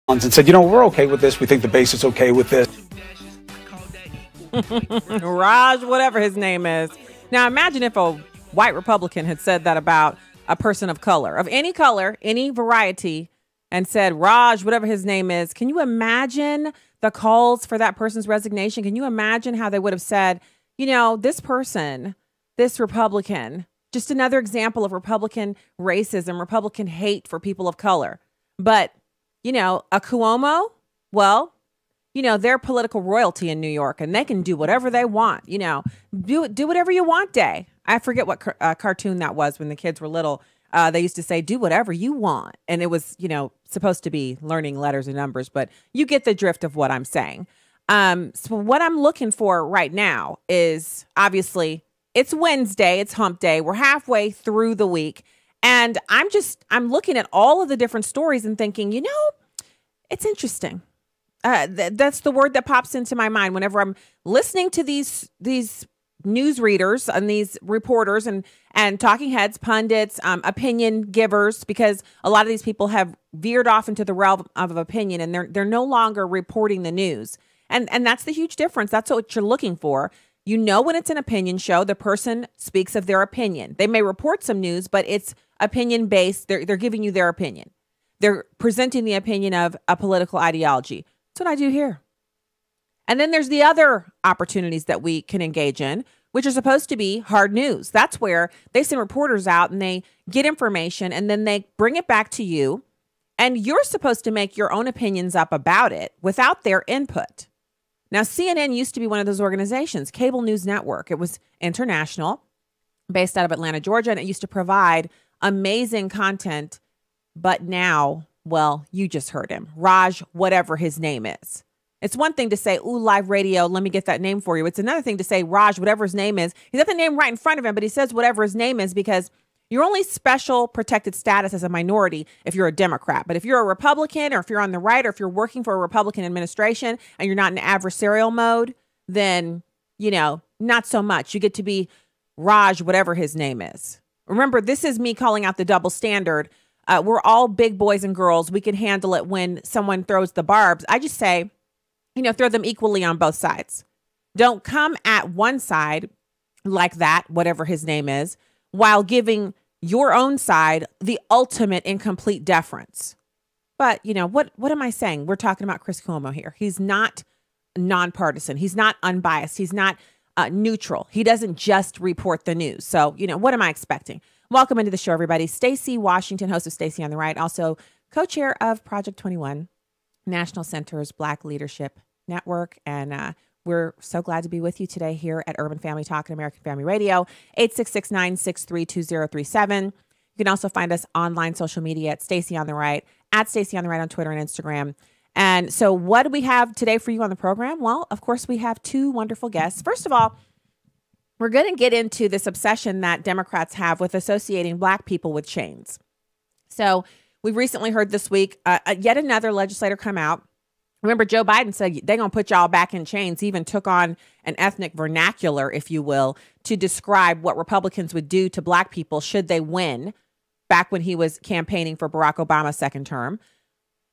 and said, we're okay with this. We think the base is okay with this. Raj, whatever his name is. Now, imagine if a white Republican had said that about a person of color, any variety, and said, Raj, whatever his name is. Can you imagine the calls for that person's resignation? Can you imagine how they would have said, this person, this Republican, just another example of Republican racism, Republican hate for people of color. But, a Cuomo, well, they're political royalty in New York and they can do whatever they want, do whatever you want day. I forget what cartoon that was when the kids were little. They used to say, do whatever you want. And it was, supposed to be learning letters and numbers, but you get the drift of what I'm saying. So what I'm looking for right now is obviously it's Wednesday, it's hump day. We're halfway through the week. And I'm looking at all of the different stories and thinking, it's interesting. That's the word that pops into my mind whenever I'm listening to these news readers and these reporters and talking heads, pundits, opinion givers, because a lot of these people have veered off into the realm of opinion and they're no longer reporting the news. And that's the huge difference. That's what you're looking for. When it's an opinion show, the person speaks of their opinion. They may report some news, but it's opinion based. They're giving you their opinion. They're presenting the opinion of a political ideology. That's what I do here. And then there's the other opportunities that we can engage in, which are supposed to be hard news. That's where they send reporters out and they get information and then they bring it back to you. And you're supposed to make your own opinions up about it without their input. Now, CNN used to be one of those organizations, cable news network. It was international, based out of Atlanta, Georgia, and it used to provide amazing content. But now, well, you just heard him, Raj, whatever his name is. It's one thing to say, ooh, live radio, let me get that name for you. It's another thing to say, Raj, whatever his name is. He's got the name right in front of him, but he says whatever his name is because you're only special protected status as a minority if you're a Democrat. But if you're a Republican or if you're on the right or if you're working for a Republican administration and you're not in adversarial mode, then, not so much. You get to be Raj, whatever his name is. Remember, this is me calling out the double standard. We're all big boys and girls. We can handle it when someone throws the barbs. I just say, throw them equally on both sides. Don't come at one side like that, whatever his name is, while giving your own side the ultimate incomplete deference. But, what am I saying? We're talking about Chris Cuomo here. He's not nonpartisan. He's not unbiased. He's not neutral. He doesn't just report the news. So, what am I expecting? Welcome into the show, everybody. Stacy Washington, host of Stacy on the Right, also co-chair of Project 21, National Center's Black Leadership Network. And we're so glad to be with you today here at Urban Family Talk and American Family Radio, 866-963-2037. You can also find us online social media at Stacy on the Right, at Stacy on the Right on Twitter and Instagram. And so what do we have today for you on the program? Well, of course, we have two wonderful guests. First of all, we're going to get into this obsession that Democrats have with associating Black people with chains. So we recently heard this week, yet another legislator come out. Remember, Joe Biden said they're going to put y'all back in chains. He even took on an ethnic vernacular, if you will, to describe what Republicans would do to Black people should they win, back when he was campaigning for Barack Obama's second term.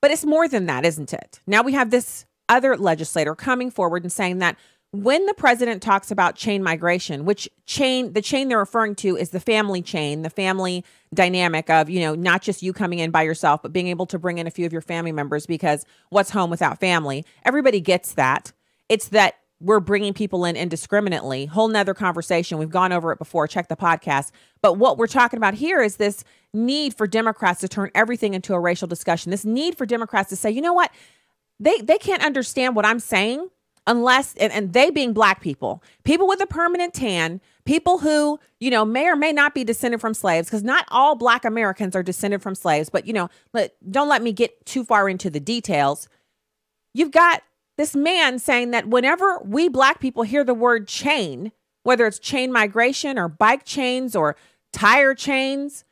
But it's more than that, isn't it? Now we have this other legislator coming forward and saying that when the president talks about chain migration, the chain they're referring to is the family chain, the family dynamic of, not just you coming in by yourself, but being able to bring in a few of your family members, because what's home without family? Everybody gets that. It's that we're bringing people in indiscriminately. Whole nother conversation. We've gone over it before. Check the podcast. But what we're talking about here is this need for Democrats to turn everything into a racial discussion. This need for Democrats to say, you know what? They can't understand what I'm saying unless, and they being Black people with a permanent tan, people who, may or may not be descended from slaves, because not all Black Americans are descended from slaves. But, don't let me get too far into the details. You've got this man saying that whenever we Black people hear the word chain, whether it's chain migration or bike chains or tire chains,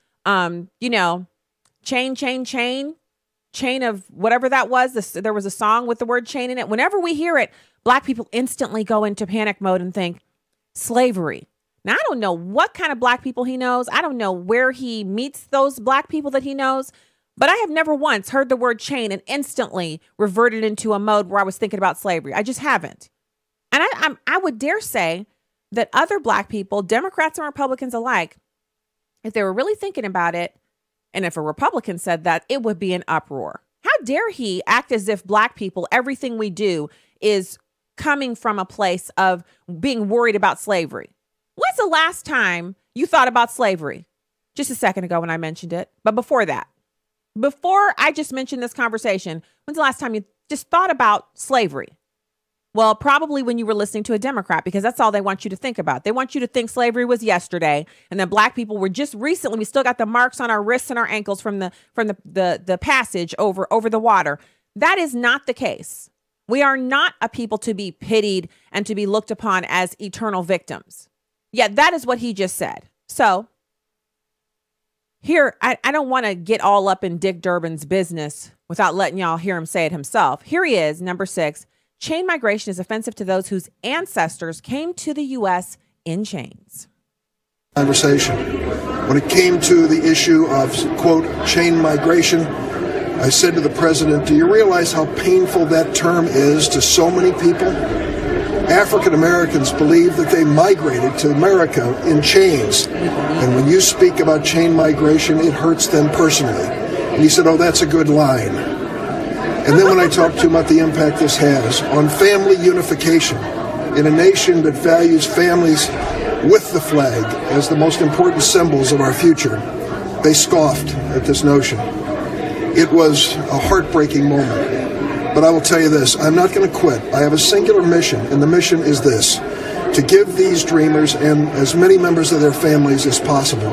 chain of whatever that was. There was a song with the word chain in it. Whenever we hear it, Black people instantly go into panic mode and think slavery. Now, I don't know what kind of Black people he knows. I don't know where he meets those Black people that he knows. But I have never once heard the word chain and instantly reverted into a mode where I was thinking about slavery. I just haven't. And I would dare say that other Black people, Democrats and Republicans alike, if they were really thinking about it, and if a Republican said that, it would be an uproar. How dare he act as if Black people, everything we do is coming from a place of being worried about slavery. When's the last time you thought about slavery? Just a second ago when I mentioned it. But before that, before I just mentioned this conversation, when's the last time you just thought about slavery? Well, probably when you were listening to a Democrat, because that's all they want you to think about. They want you to think slavery was yesterday, and that Black people were just recently. We still got the marks on our wrists and our ankles from the passage over the water. That is not the case. We are not a people to be pitied and to be looked upon as eternal victims. Yet that is what he just said. So here, I don't want to get all up in Dick Durbin's business without letting y'all hear him say it himself. Here he is, number 6. Chain migration is offensive to those whose ancestors came to the U.S. in chains. Conversation. When it came to the issue of, quote, chain migration, I said to the president, do you realize how painful that term is to so many people? African Americans believe that they migrated to America in chains. And when you speak about chain migration, it hurts them personally. And he said, oh, that's a good line. And then when I talked to him about the impact this has on family unification in a nation that values families with the flag as the most important symbols of our future, they scoffed at this notion. It was a heartbreaking moment. But I will tell you this, I'm not going to quit. I have a singular mission, and the mission is this: to give these dreamers and as many members of their families as possible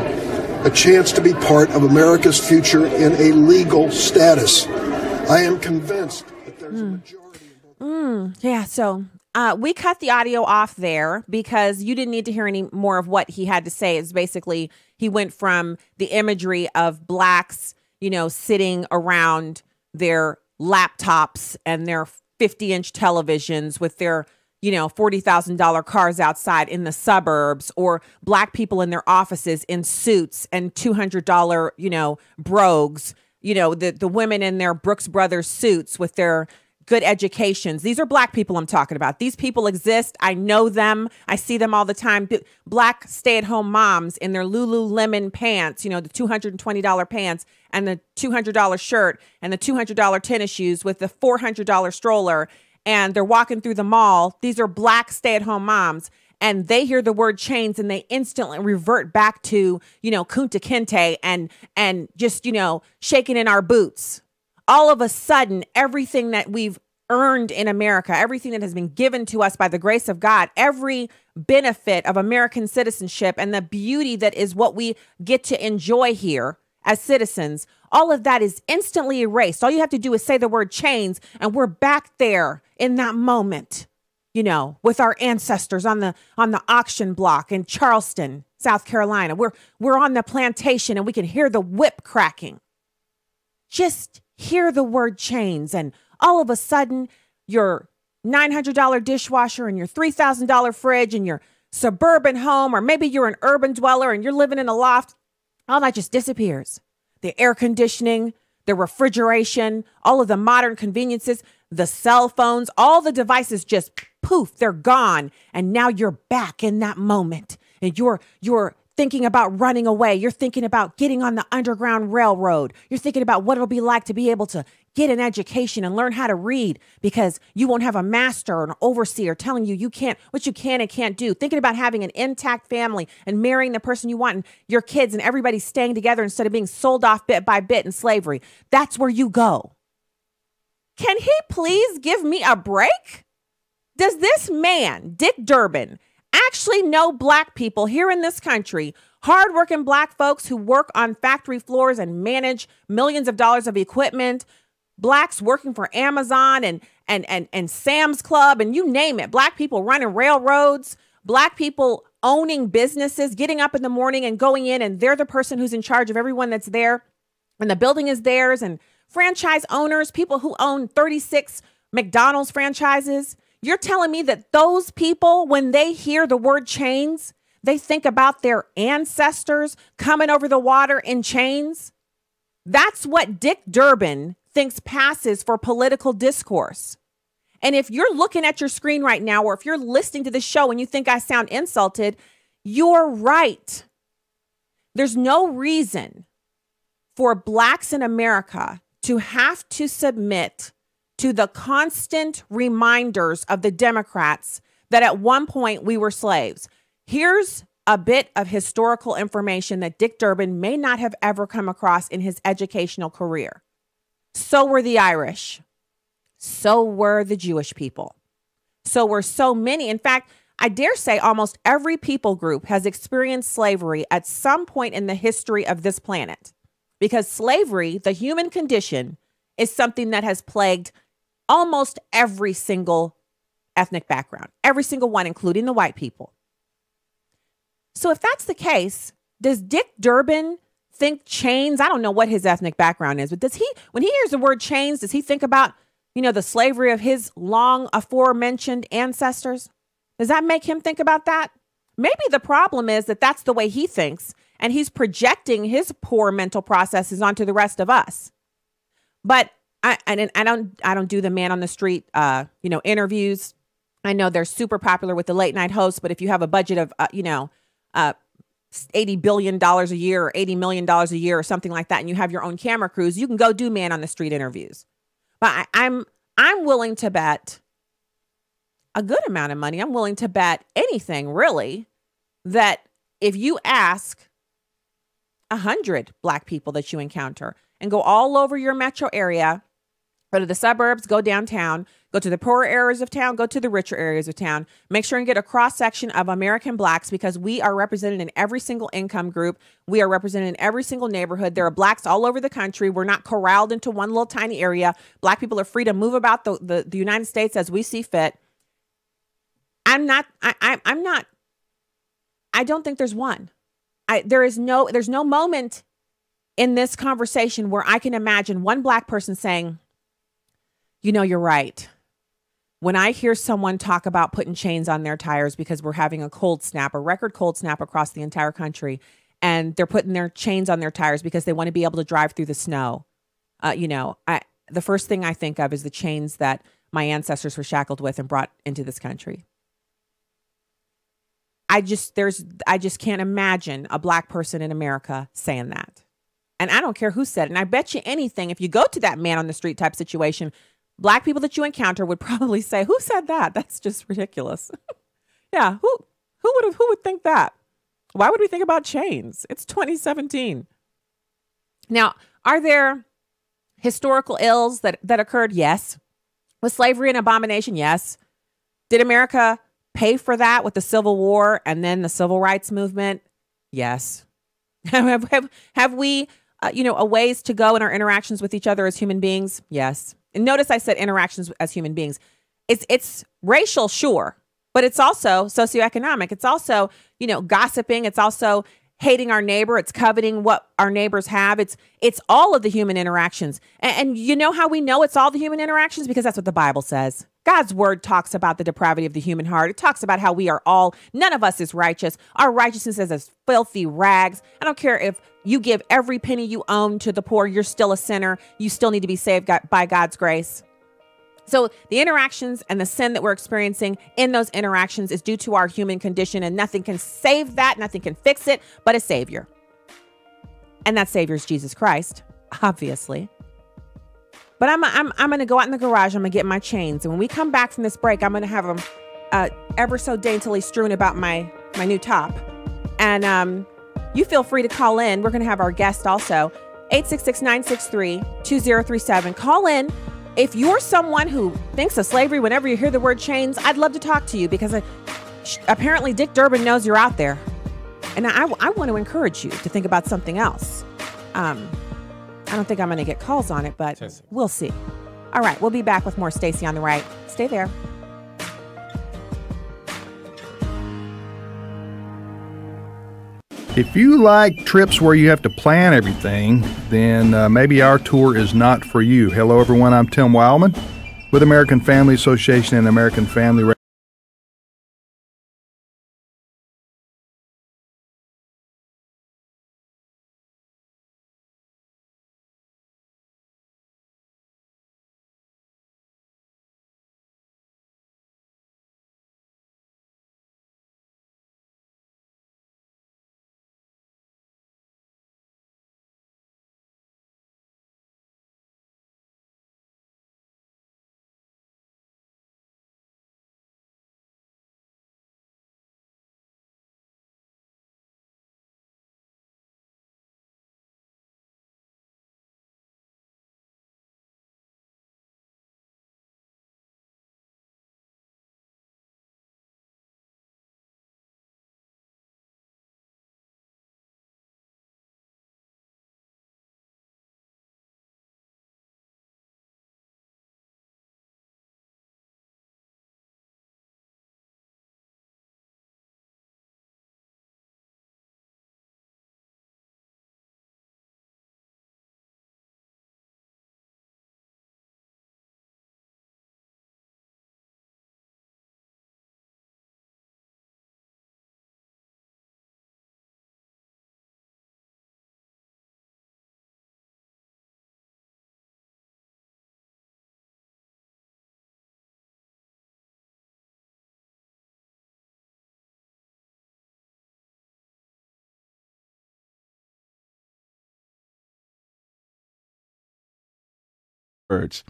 a chance to be part of America's future in a legal status. I am convinced that there's a majority in both. Yeah, so we cut the audio off there because you didn't need to hear any more of what he had to say. It's basically, he went from the imagery of Blacks, sitting around their laptops and their 50-inch televisions with their, $40,000 cars outside in the suburbs, or Black people in their offices in suits and $200, brogues, the women in their Brooks Brothers suits with their good educations. These are Black people I'm talking about. These people exist. I know them. I see them all the time. Black stay-at-home moms in their Lululemon pants, the $220 pants and the $200 shirt and the $200 tennis shoes with the $400 stroller, and they're walking through the mall. These are Black stay-at-home moms, and they hear the word chains and they instantly revert back to, Kunta Kinte and just, shaking in our boots. All of a sudden, everything that we've earned in America, everything that has been given to us by the grace of God, every benefit of American citizenship and the beauty that is what we get to enjoy here as citizens, all of that is instantly erased. All you have to do is say the word chains, and we're back there in that moment, with our ancestors on the auction block in Charleston, South Carolina. We're on the plantation and we can hear the whip cracking. Just hear the word chains, and all of a sudden your $900 dishwasher and your $3,000 fridge and your suburban home, or maybe you're an urban dweller and you're living in a loft, all that just disappears. The air conditioning, the refrigeration, all of the modern conveniences, the cell phones, all the devices just poof, they're gone. And now you're back in that moment, and you're thinking about running away. You're thinking about getting on the Underground Railroad. You're thinking about what it'll be like to be able to get an education and learn how to read, because you won't have a master or an overseer telling you what you can and can't do. Thinking about having an intact family and marrying the person you want, and your kids and everybody staying together instead of being sold off bit by bit in slavery. That's where you go. Can he please give me a break? Does this man, Dick Durbin, actually know Black people here in this country, hardworking Black folks who work on factory floors and manage millions of dollars of equipment, Blacks working for Amazon and Sam's Club, and you name it, Black people running railroads, Black people owning businesses, getting up in the morning and going in, and they're the person who's in charge of everyone that's there, and the building is theirs, and franchise owners, people who own 36 McDonald's franchises. You're telling me that those people, when they hear the word chains, they think about their ancestors coming over the water in chains? That's what Dick Durbin thinks passes for political discourse. And if you're looking at your screen right now, or if you're listening to this show and you think I sound insulted, you're right. There's no reason for blacks in America to have to submit to the constant reminders of the Democrats that at one point we were slaves. Here's a bit of historical information that Dick Durbin may not have ever come across in his educational career. So were the Irish. So were the Jewish people. So were so many. In fact, I dare say almost every people group has experienced slavery at some point in the history of this planet. Because slavery, the human condition, is something that has plagued almost every single ethnic background, every single one, including the white people. So if that's the case, does Dick Durbin think chains? I don't know what his ethnic background is, but does he, when he hears the word chains, does he think about, the slavery of his long aforementioned ancestors? Does that make him think about that? Maybe the problem is that that's the way he thinks, and he's projecting his poor mental processes onto the rest of us. But I don't do the man on the street, interviews. I know they're super popular with the late night hosts, but if you have a budget of, $80 billion a year or $80 million a year or something like that, and you have your own camera crews, you can go do man on the street interviews. But I'm willing to bet a good amount of money. I'm willing to bet anything, really, that if you ask 100 black people that you encounter and go all over your metro area, go to the suburbs, go downtown, go to the poorer areas of town, go to the richer areas of town. Make sure and get a cross section of American blacks, because we are represented in every single income group. We are represented in every single neighborhood. There are blacks all over the country. We're not corralled into one little tiny area. Black people are free to move about the United States as we see fit. I don't think there's one. There's no moment in this conversation where I can imagine one black person saying, you're right. When I hear someone talk about putting chains on their tires because we're having a record cold snap across the entire country, and they're putting their chains on their tires because they want to be able to drive through the snow. The first thing I think of is the chains that my ancestors were shackled with and brought into this country. I just can't imagine a black person in America saying that. And I don't care who said it. And I bet you anything, if you go to that man on the street type situation, black people that you encounter would probably say, who said that? That's just ridiculous. Yeah. Who would think that? Why would we think about chains? It's 2017. Now, are there historical ills that occurred? Yes. Was slavery an abomination? Yes. Did America pay for that with the Civil War and then the Civil Rights Movement? Yes. Have we, a ways to go in our interactions with each other as human beings? Yes. And notice I said interactions as human beings. It's racial, sure, but it's also socioeconomic. It's also, gossiping. It's also hating our neighbor. It's coveting what our neighbors have. It's all of the human interactions. And you know how we know it's all the human interactions? Because that's what the Bible says. God's word talks about the depravity of the human heart. It talks about how we are none of us is righteous. Our righteousness is as filthy rags. I don't care if you give every penny you own to the poor, you're still a sinner. You still need to be saved by God's grace. So the interactions and the sin that we're experiencing in those interactions is due to our human condition, and nothing can save that. Nothing can fix it but a savior. And that savior is Jesus Christ, obviously. But I'm going to go out in the garage. I'm going to get my chains. And when we come back from this break, I'm going to have them ever so daintily strewn about my new top. And you feel free to call in. We're going to have our guest also. 866-963-2037. Call in. If you're someone who thinks of slavery whenever you hear the word chains, I'd love to talk to you, because apparently Dick Durbin knows you're out there. And I want to encourage you to think about something else. I don't think I'm going to get calls on it, but we'll see. All right, we'll be back with more Stacy on the Right. Stay there. If you like trips where you have to plan everything, then maybe our tour is not for you. Hello, everyone. I'm Tim Wildman with American Family Association and American Family words.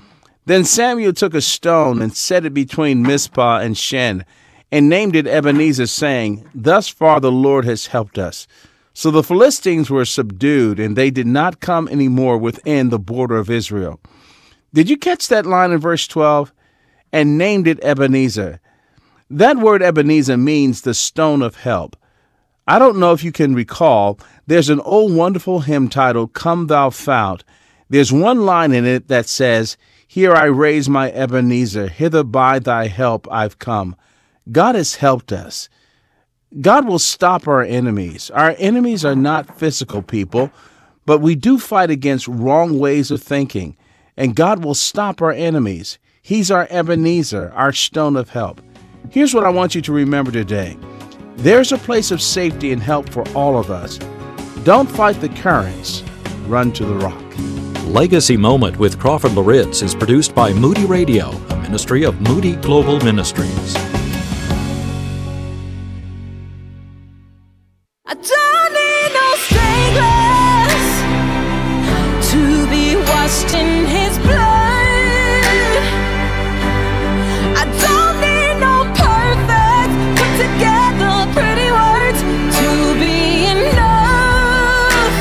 Then Samuel took a stone and set it between Mizpah and Shen, and named it Ebenezer, saying, Thus far the Lord has helped us. So the Philistines were subdued, and they did not come any more within the border of Israel. Did you catch that line in verse 12? And named it Ebenezer. That word Ebenezer means the stone of help. I don't know if you can recall, there's an old wonderful hymn titled, Come Thou Fount. There's one line in it that says, Here I raise my Ebenezer, hither by thy help I've come. God has helped us. God will stop our enemies. Our enemies are not physical people, but we do fight against wrong ways of thinking, and God will stop our enemies. He's our Ebenezer, our stone of help. Here's what I want you to remember today. There's a place of safety and help for all of us. Don't fight the currents. Run to the rock. Legacy Moment with Crawford Loritz is produced by Moody Radio, a ministry of Moody Global Ministries. I don't need no stainless to be washed in his blood. I don't need no perfect, put together pretty words to be enough.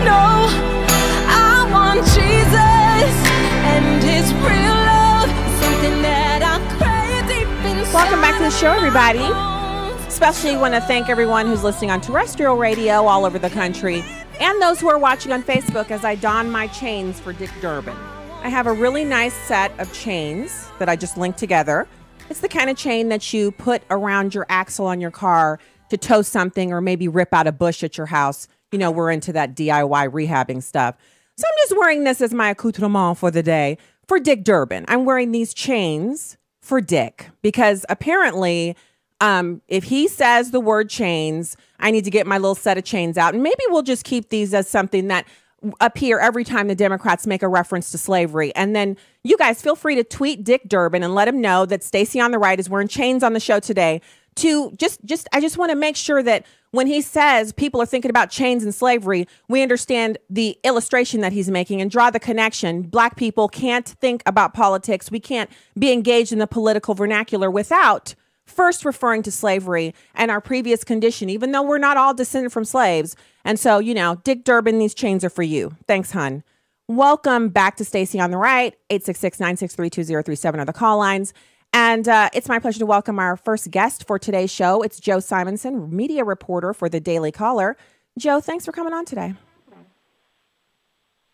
No, I want Jesus and his real love, something that I crave deep inside. Welcome back to the show, everybody. Especially want to thank everyone who's listening on terrestrial radio all over the country and those who are watching on Facebook as I don my chains for Dick Durbin. I have a really nice set of chains that I just linked together. It's the kind of chain that you put around your axle on your car to tow something or maybe rip out a bush at your house. You know, we're into that DIY rehabbing stuff. So I'm just wearing this as my accoutrement for the day for Dick Durbin. I'm wearing these chains for Dick because apparently if he says the word chains, I need to get my little set of chains out. And maybe we'll just keep these as something that appear every time the Democrats make a reference to slavery. And then you guys feel free to tweet Dick Durbin and let him know that Stacy on the right is wearing chains on the show today to I just want to make sure that when he says people are thinking about chains and slavery, we understand the illustration that he's making and draw the connection. Black people can't think about politics. We can't be engaged in the political vernacular without first referring to slavery and our previous condition, even though we're not all descended from slaves. And so, you know, Dick Durbin, these chains are for you. Thanks, hun. Welcome back to Stacy on the Right. 866-963-2037 are the call lines. And it's my pleasure to welcome our first guest for today's show. It's Joe Simonson, media reporter for the Daily Caller. Joe, thanks for coming on today.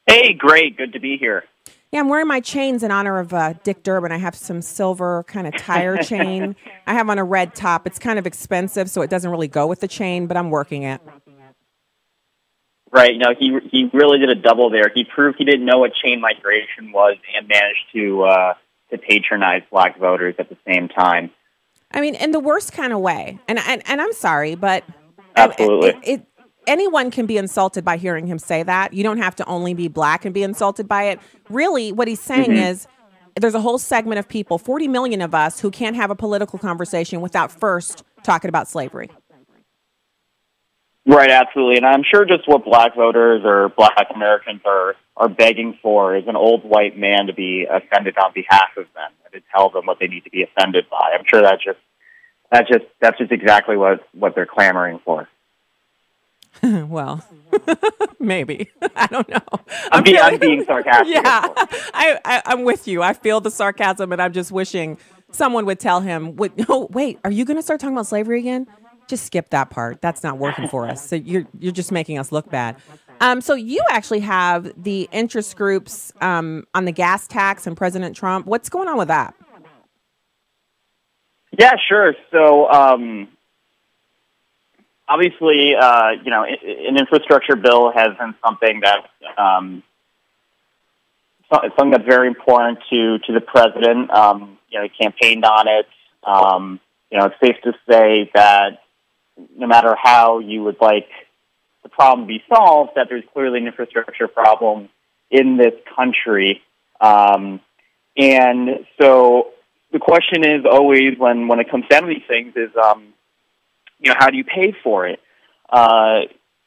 Hey, great. Good to be here. Yeah, I'm wearing my chains in honor of Dick Durbin. I have some silver kind of tire chain. I have on a red top. It's kind of expensive, so it doesn't really go with the chain, but I'm working it. Right. No, he really did a double there. He proved he didn't know what chain migration was and managed to patronize black voters at the same time. I mean, in the worst kind of way. And I'm sorry, but absolutely. Anyone can be insulted by hearing him say that. You don't have to only be black and be insulted by it. Really, what he's saying is there's a whole segment of people, 40 million of us, who can't have a political conversation without first talking about slavery. Right, absolutely. And I'm sure just what black voters or black Americans are begging for is an old white man to be offended on behalf of them and to tell them what they need to be offended by. I'm sure that's just exactly what they're clamoring for. Well, maybe. I don't know. I'm being sarcastic. Yeah, I'm with you. I feel the sarcasm, and I'm just wishing someone would tell him, "Oh, wait, are you going to start talking about slavery again? Just skip that part. That's not working for us. So you're just making us look bad." So you actually have the interest groups on the gas tax and President Trump. What's going on with that? Yeah, sure. So obviously, an infrastructure bill has been something that something that's very important to the president. He campaigned on it. It's safe to say that no matter how you would like the problem be solved, that there's clearly an infrastructure problem in this country. And so the question is always when it comes down to these things is, how do you pay for it?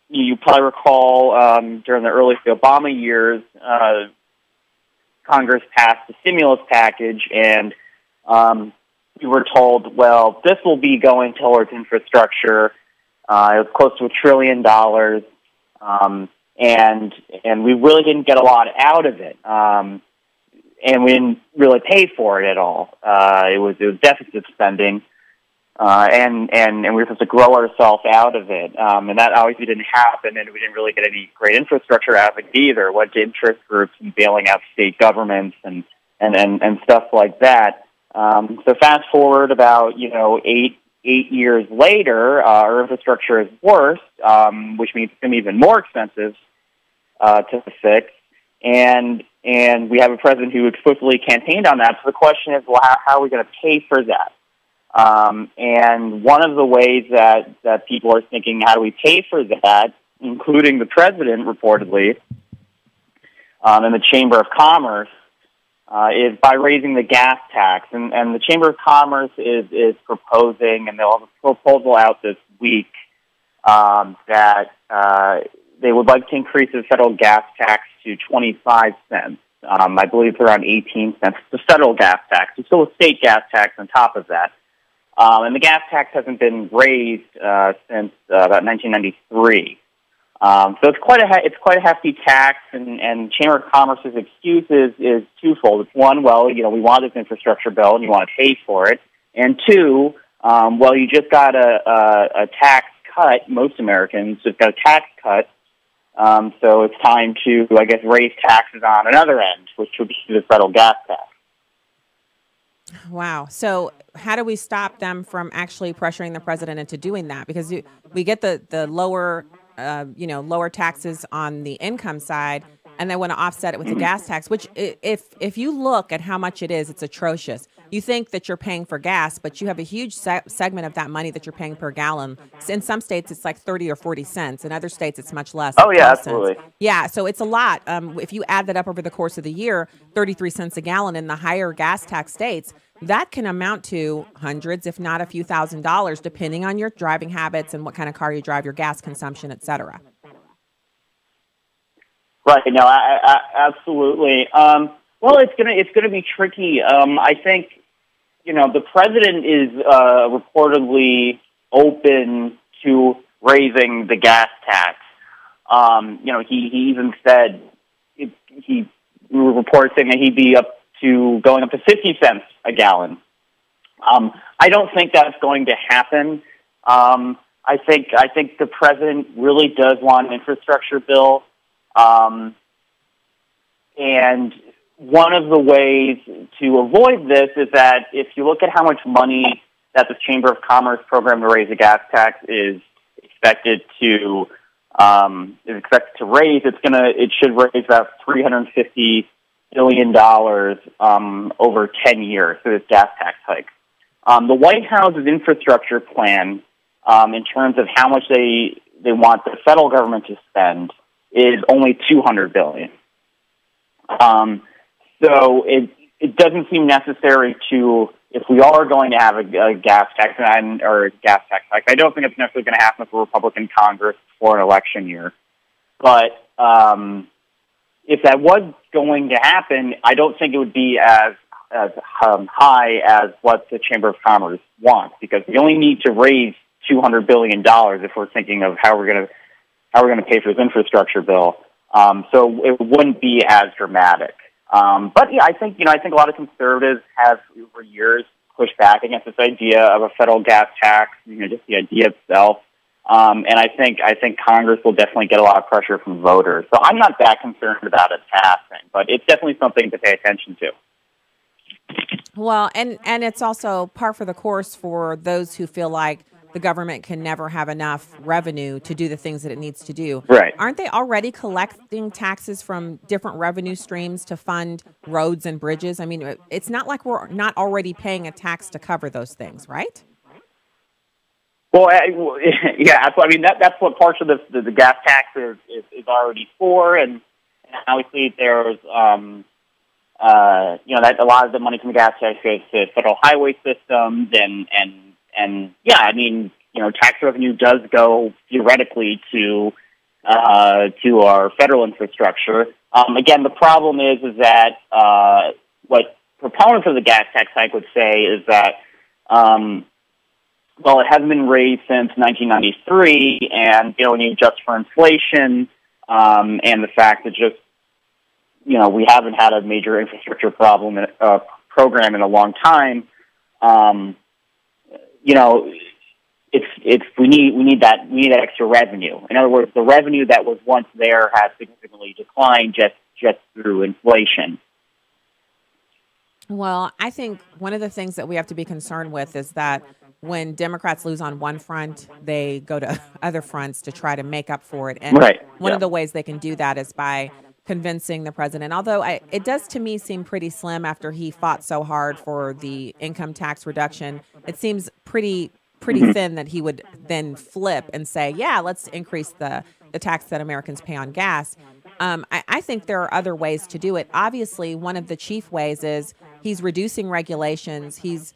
You probably recall during the early Obama years, Congress passed the stimulus package, and we were told, well, this will be going towards infrastructure. It was close to $1 trillion, and we really didn't get a lot out of it. And we didn't really pay for it at all. It was deficit spending, and we were supposed to grow ourselves out of it. And that obviously didn't happen, and we didn't really get any great infrastructure out of it either. Went to interest groups and bailing out state governments and stuff like that. So fast forward about 8 years later, our infrastructure is worse, which means it's going to be even more expensive to fix. And we have a president who explicitly campaigned on that. So the question is, well, how are we going to pay for that? And one of the ways that people are thinking, how do we pay for that, including the president reportedly, and the Chamber of Commerce, is by raising the gas tax. And the Chamber of Commerce is proposing, and they'll have a proposal out this week, that they would like to increase the federal gas tax to 25 cents. I believe it's around 18 cents. It's a federal gas tax. There's still a state gas tax on top of that. And the gas tax hasn't been raised since about 1993. So it's quite a hefty tax, and Chamber of Commerce's excuse is twofold. It's one, well, we want this infrastructure bill and you want to pay for it, and two, well, you just got a tax cut. Most Americans just got a tax cut, so it's time to, I guess, raise taxes on another end, which would be the federal gas tax. Wow. So how do we stop them from actually pressuring the president into doing that? Because we get the lower lower taxes on the income side, and they want to offset it with the gas tax, which if you look at how much it is, it's atrocious. You think that you're paying for gas, but you have a huge segment of that money that you're paying per gallon. In some states, it's like 30 or 40 cents. In other states, it's much less. Oh, yeah, absolutely. Cents. Yeah, so it's a lot. If you add that up over the course of the year, 33 cents a gallon in the higher gas tax states, that can amount to hundreds, if not a few $1,000s, depending on your driving habits and what kind of car you drive, your gas consumption, et cetera. Right. No, absolutely. Well, it's gonna be tricky. I think the president is reportedly open to raising the gas tax. He even said he reports saying that he'd be going up to 50 cents a gallon. I don't think that's going to happen. I think the president really does want an infrastructure bill. And one of the ways to avoid this is that if you look at how much money that the Chamber of Commerce program to raise the gas tax is expected to raise, it should raise about $350 billion over 10 years through this gas tax hike. The White House's infrastructure plan, in terms of how much they want the federal government to spend, is only $200 billion. So it doesn't seem necessary to, if we are going to have a gas tax or a gas tax hike, I don't think it's necessarily going to happen with a Republican Congress for an election year. But if that was going to happen, I don't think it would be as high as what the Chamber of Commerce wants, because we only need to raise $200 billion if we're thinking of how we're going to pay for this infrastructure bill. So it wouldn't be as dramatic. But yeah, I think a lot of conservatives have for years pushed back against this idea of a federal gas tax, just the idea itself. And I think Congress will definitely get a lot of pressure from voters. So I'm not that concerned about it passing, but it's definitely something to pay attention to. Well, and it's also par for the course for those who feel like the government can never have enough revenue to do the things that it needs to do. Right. Aren't they already collecting taxes from different revenue streams to fund roads and bridges? I mean, it's not like we're not already paying a tax to cover those things, right? Well, yeah. I mean, that's what parts of the gas tax is already for, and obviously there's that a lot of the money from the gas tax goes to federal highway systems, and yeah, I mean, tax revenue does go theoretically to our federal infrastructure. Again, the problem is that what proponents of the gas tax hike would say is that, well, it hasn't been raised since 1993, and, when you adjust for inflation and the fact that just, we haven't had a major infrastructure program in a long time, we need that extra revenue. In other words, the revenue that was once there has significantly declined just through inflation. Well, I think one of the things that we have to be concerned with is that when Democrats lose on one front, they go to other fronts to try to make up for it. And one of the ways they can do that is by convincing the president, although it does to me seem pretty slim after he fought so hard for the income tax reduction. It seems pretty thin that he would then flip and say, yeah, let's increase the tax that Americans pay on gas. I think there are other ways to do it. Obviously, one of the chief ways is he's reducing regulations. He's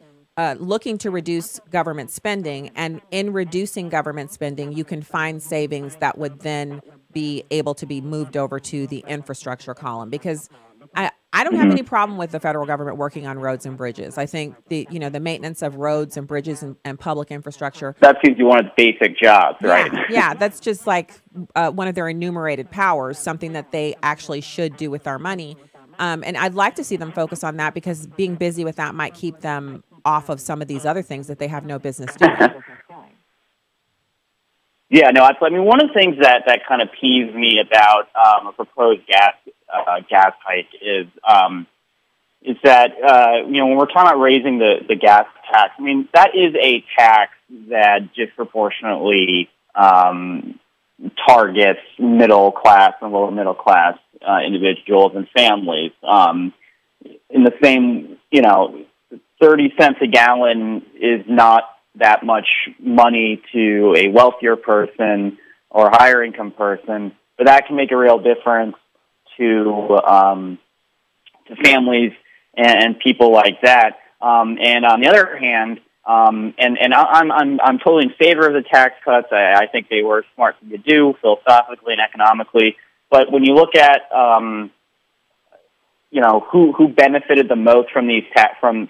looking to reduce government spending. And in reducing government spending, you can find savings that would then be able to be moved over to the infrastructure column, because I don't have any problem with the federal government working on roads and bridges. I think the maintenance of roads and bridges and public infrastructure. That seems to be one of the basic jobs, right? Yeah, that's just like one of their enumerated powers, something that they actually should do with our money. And I'd like to see them focus on that, because being busy with that might keep them off of some of these other things that they have no business doing. Yeah, no, one of the things that kind of peeves me about a proposed gas hike is that, when we're talking about raising the gas tax, that is a tax that disproportionately targets middle class and lower middle class individuals and families. In the same, 30 cents a gallon is not that much money to a wealthier person or higher income person, but that can make a real difference to families and people like that. And on the other hand, I'm totally in favor of the tax cuts. I think they were a smart thing to do philosophically and economically. But when you look at who benefited the most from these from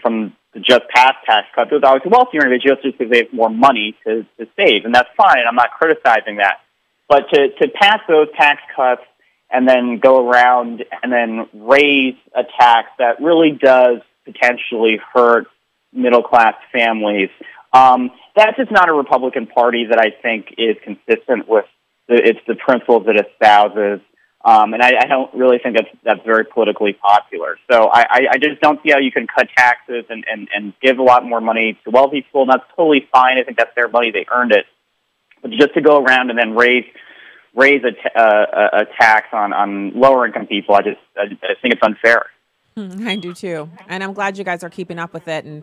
the just passed tax cuts, it was always wealthier individuals, just because they have more money to save, and that's fine. I'm not criticizing that. But to pass those tax cuts and then go around and then raise a tax that really does potentially hurt middle-class families, that's just not a Republican Party that I think is consistent with the principles it espouses. And I don't really think that's very politically popular. So I just don't see how you can cut taxes and give a lot more money to wealthy people, and that's totally fine. I think that's their money. They earned it. But just to go around and then raise a tax on lower income people, I think it's unfair. I do too. And I'm glad you guys are keeping up with it. And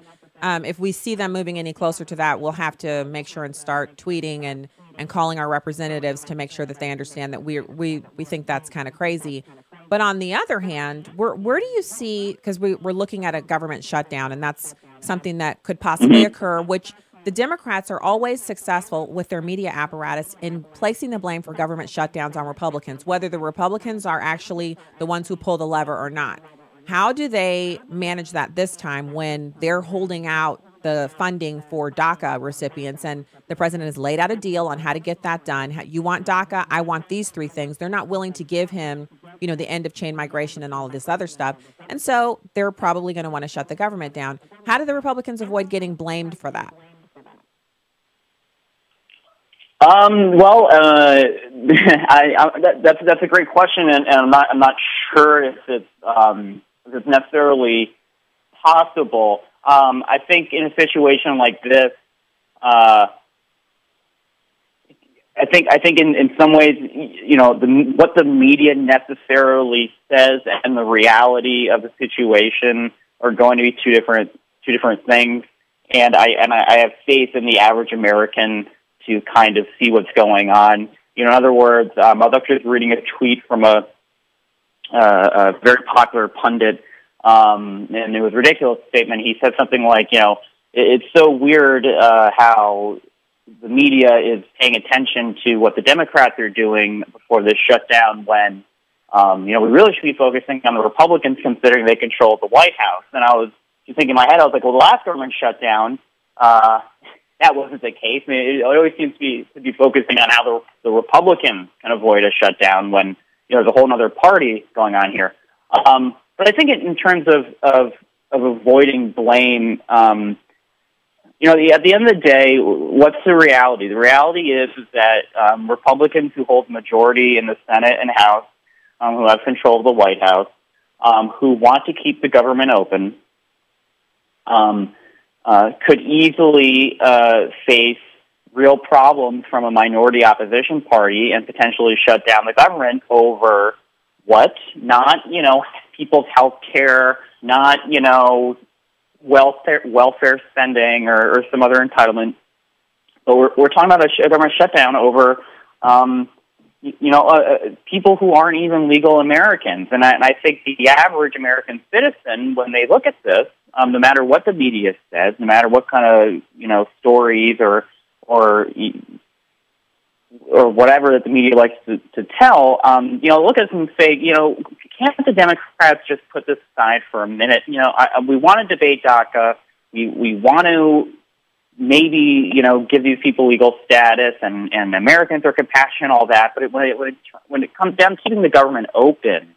if we see them moving any closer to that, we'll have to make sure and start tweeting and calling our representatives to make sure that they understand that we think that's kind of crazy. But on the other hand, where do you see, because we're looking at a government shutdown, and that's something that could possibly occur, which the Democrats are always successful with their media apparatus in placing the blame for government shutdowns on Republicans, whether the Republicans are actually the ones who pull the lever or not. How do they manage that this time when they're holding out the funding for DACA recipients, and the president has laid out a deal on how to get that done? You want DACA, I want these three things. They're not willing to give him, the end of chain migration and all of this other stuff. And so they're probably going to want to shut the government down. How do the Republicans avoid getting blamed for that? That's a great question, and I'm not sure if it's necessarily possible. I think in a situation like this, I think in some ways, what the media necessarily says and the reality of the situation are going to be two different things. And I have faith in the average American to kind of see what's going on. In other words, I was just reading a tweet from a very popular pundit, and it was a ridiculous statement. He said something like, it's so weird how the media is paying attention to what the Democrats are doing before this shutdown when We really should be focusing on the Republicans considering they control the White House. And I was thinking in my head, I was like, well, the last government shutdown, that wasn't the case. I mean, it always seems to be focusing on how the Republicans can avoid a shutdown when there's a whole other party going on here. But I think in terms of avoiding blame, at the end of the day, what's the reality? The reality is that Republicans who hold majority in the Senate and House, who have control of the White House, who want to keep the government open, could easily face real problems from a minority opposition party and potentially shut down the government over what? Not, people's health care, not, welfare spending or some other entitlement. But we're talking about a government shutdown over, people who aren't even legal Americans. And I think the average American citizen, when they look at this, no matter what the media says, no matter what kind of, stories or whatever that the media likes to tell, look at them and say, can't the Democrats just put this aside for a minute? We want to debate DACA. We want to maybe, give these people legal status, and Americans are compassionate, all that. But when it comes down to keeping the government open,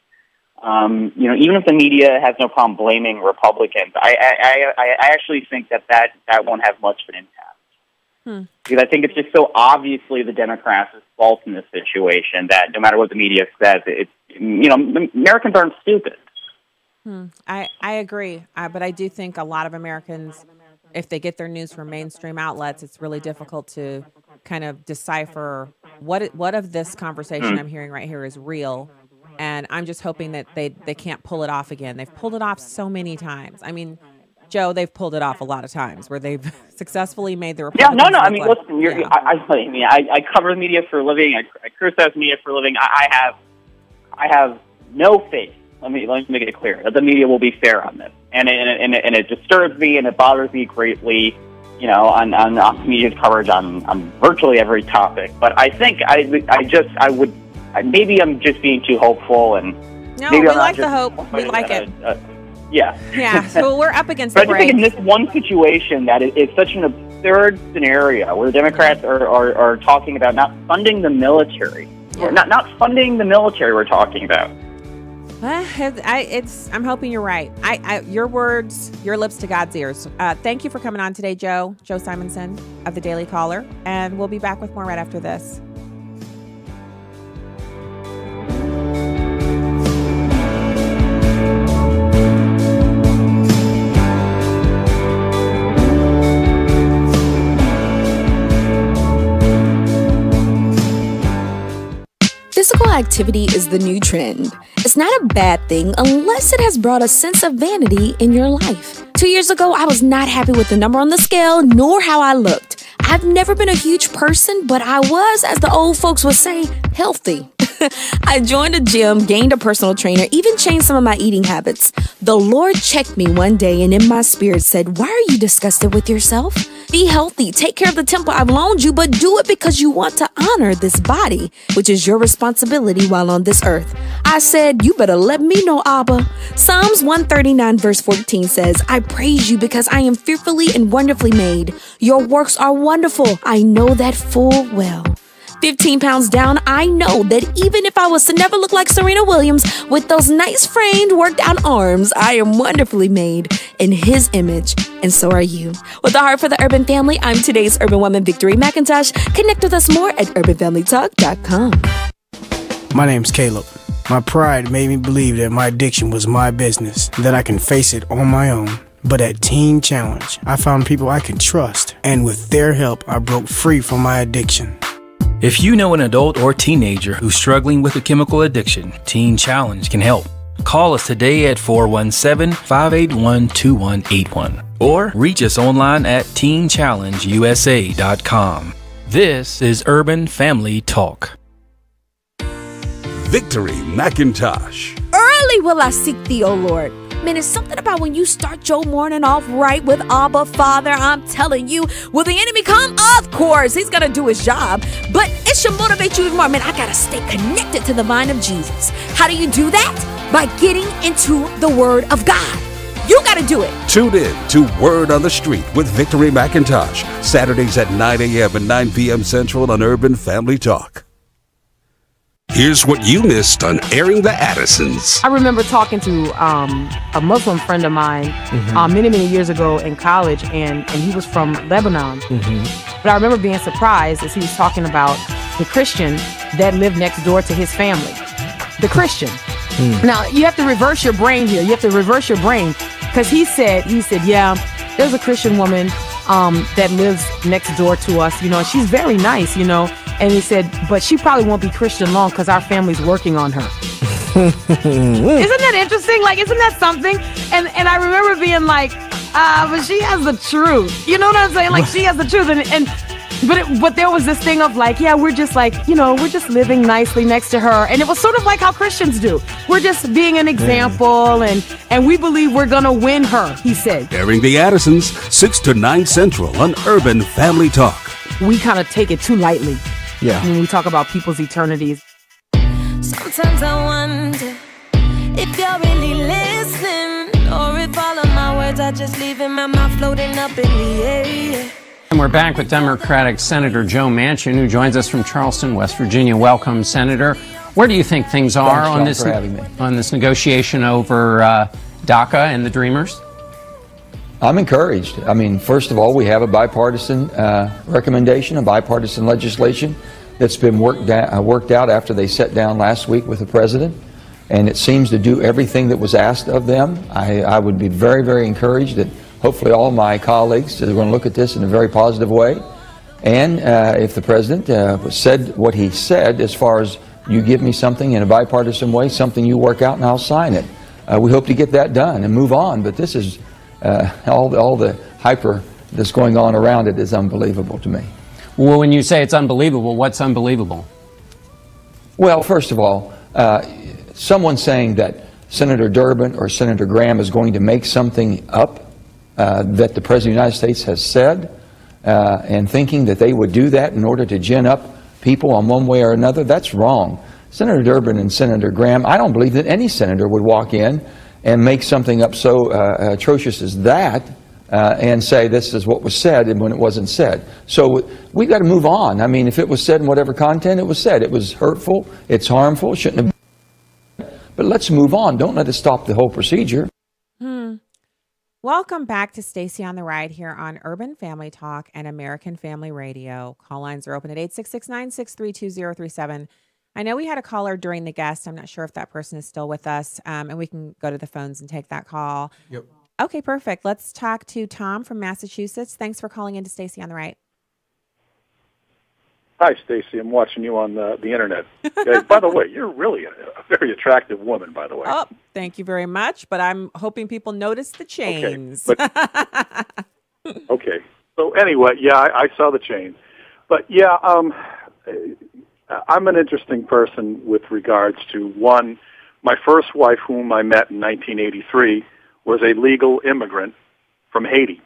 even if the media has no problem blaming Republicans, I actually think that won't have much of an impact. Because I think it's just so obviously the Democrats' fault in this situation that no matter what the media says, Americans aren't stupid. I agree, but I do think a lot of Americans, if they get their news from mainstream outlets, it's really difficult to kind of decipher what of this conversation I'm hearing right here is real. And I'm just hoping that they can't pull it off again. They've pulled it off so many times. I mean, Joe, they've pulled it off a lot of times where they've successfully made the Republicans. I mean, listen, I cover the media for a living. I criticize media for a living. I have no faith. Let me make it clear that the media will be fair on this, and it disturbs me and it bothers me greatly. On media's coverage on virtually every topic. But I think maybe I'm just being too hopeful, and no, we like the hope. We like it. Yeah. Yeah. So we're up against the break. I think in this one situation that it's such an absurd scenario where the Democrats are talking about not funding the military. Yeah. Not funding the military. We're talking about. I'm hoping you're right. Your words, your lips to God's ears. Thank you for coming on today, Joe Simonson of the Daily Caller, and we'll be back with more right after this. Physical activity is the new trend. It's not a bad thing unless it has brought a sense of vanity in your life. 2 years ago, I was not happy with the number on the scale nor how I looked. I've never been a huge person, but I was, as the old folks would say, healthy. I joined a gym, gained a personal trainer, even changed some of my eating habits. The Lord checked me one day and in my spirit said, "Why are you disgusted with yourself? Be healthy, take care of the temple I've loaned you, but do it because you want to honor this body, which is your responsibility while on this earth." I said, "You better let me know, Abba." Psalms 139 verse 14 says, "I praise you because I am fearfully and wonderfully made. Your works are wonderful. I know that full well." 15 pounds down, I know that even if I was to never look like Serena Williams with those nice framed, worked out arms, I am wonderfully made in His image, and so are you. With a heart for the urban family, I'm today's urban woman, Victory McIntosh. Connect with us more at urbanfamilytalk.com. My name's Caleb. My pride made me believe that my addiction was my business, that I can face it on my own. But at Teen Challenge, I found people I can trust, and with their help, I broke free from my addiction. If you know an adult or teenager who's struggling with a chemical addiction, Teen Challenge can help. Call us today at 417-581-2181 or reach us online at teenchallengeusa.com. This is Urban Family Talk. Victory McIntosh. Early will I seek thee, O Lord. Man, it's something about when you start your morning off right with Abba Father. I'm telling you, will the enemy come? Of course, he's going to do his job. But it should motivate you even more. Man, I got to stay connected to the vine of Jesus. How do you do that? By getting into the Word of God. You got to do it. Tune in to Word on the Street with Victory McIntosh, Saturdays at 9 a.m. and 9 p.m. Central on Urban Family Talk. Here's what you missed on Airing the Addisons. I remember talking to a Muslim friend of mine many, many years ago in college, and he was from Lebanon. But I remember being surprised as he was talking about the Christian that lived next door to his family. The Christian. Now, you have to reverse your brain here. You have to reverse your brain, because he said, yeah, there's a Christian woman that lives next door to us, and she's very nice, And he said, but she probably won't be Christian long because our family's working on her. Isn't that interesting? Like, isn't that something? And I remember being like, but she has the truth. You know what I'm saying? Like, she has the truth. But there was this thing of like, yeah, we're just like, we're just living nicely next to her. And it was sort of like how Christians do. We're just being an example, and we believe we're going to win her, he said. Airing the Addisons, 6 to 9 Central on Urban Family Talk. We kind of take it too lightly. Yeah. When we talk about people's eternities. Sometimes I wonder if you're really listening, or if all of my words are just leaving my mouth floating up in the air. And we're back with Democratic Senator Joe Manchin, who joins us from Charleston, West Virginia. Welcome, Senator. Where do you think things are on this negotiation over DACA and the Dreamers? I'm encouraged. I mean, first of all, we have a bipartisan recommendation, a bipartisan legislation that's been worked out after they sat down last week with the president, and it seems to do everything that was asked of them. I would be very, very encouraged that hopefully all my colleagues are going to look at this in a very positive way. And if the president said what he said, as far as you give me something in a bipartisan way, something you work out and I'll sign it. We hope to get that done and move on, but this is all the hyper that's going on around it is unbelievable to me. Well, when you say it's unbelievable, what's unbelievable? Well, first of all, someone saying that Senator Durbin or Senator Graham is going to make something up that the President of the United States has said, and thinking that they would do that in order to gin up people on one way or another, that's wrong. Senator Durbin and Senator Graham, I don't believe that any senator would walk in and make something up so atrocious as that and say this is what was said and when it wasn't said. So we've got to move on. I mean, if it was said in whatever content it was said, it was hurtful, it's harmful, shouldn't have been. But let's move on. Don't let it stop the whole procedure. Welcome back to Stacy on the Ride here on Urban Family Talk and American Family Radio. Call lines are open at 866-963-2037. I know we had a caller during the guest. I'm not sure if that person is still with us, and we can go to the phones and take that call. Yep. Okay, perfect. Let's talk to Tom from Massachusetts. Thanks for calling in to Stacy on the Right. Hi, Stacy. I'm watching you on the internet. By the way, you're really a very attractive woman, by the way. Oh, thank you very much. But I'm hoping people notice the chains. Okay. Okay. So anyway, yeah, I saw the chain. But yeah, I'm an interesting person with regards to, one, my first wife, whom I met in 1983, was a legal immigrant from Haiti.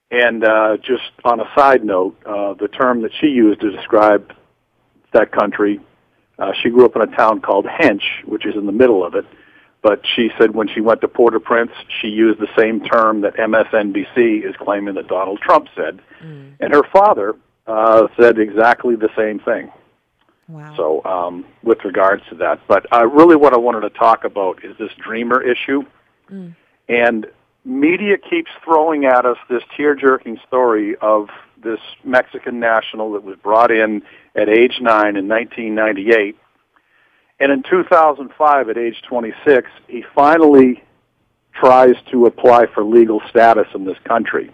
And just on a side note, the term that she used to describe that country, she grew up in a town called Hench, which is in the middle of it. But she said when she went to Port-au-Prince, she used the same term that MSNBC is claiming that Donald Trump said. And her father said exactly the same thing. Wow. So with regards to that. But really what I wanted to talk about is this dreamer issue. And media keeps throwing at us this tear-jerking story of this Mexican national that was brought in at age 9 in 1998. And in 2005, at age 26, he finally tries to apply for legal status in this country.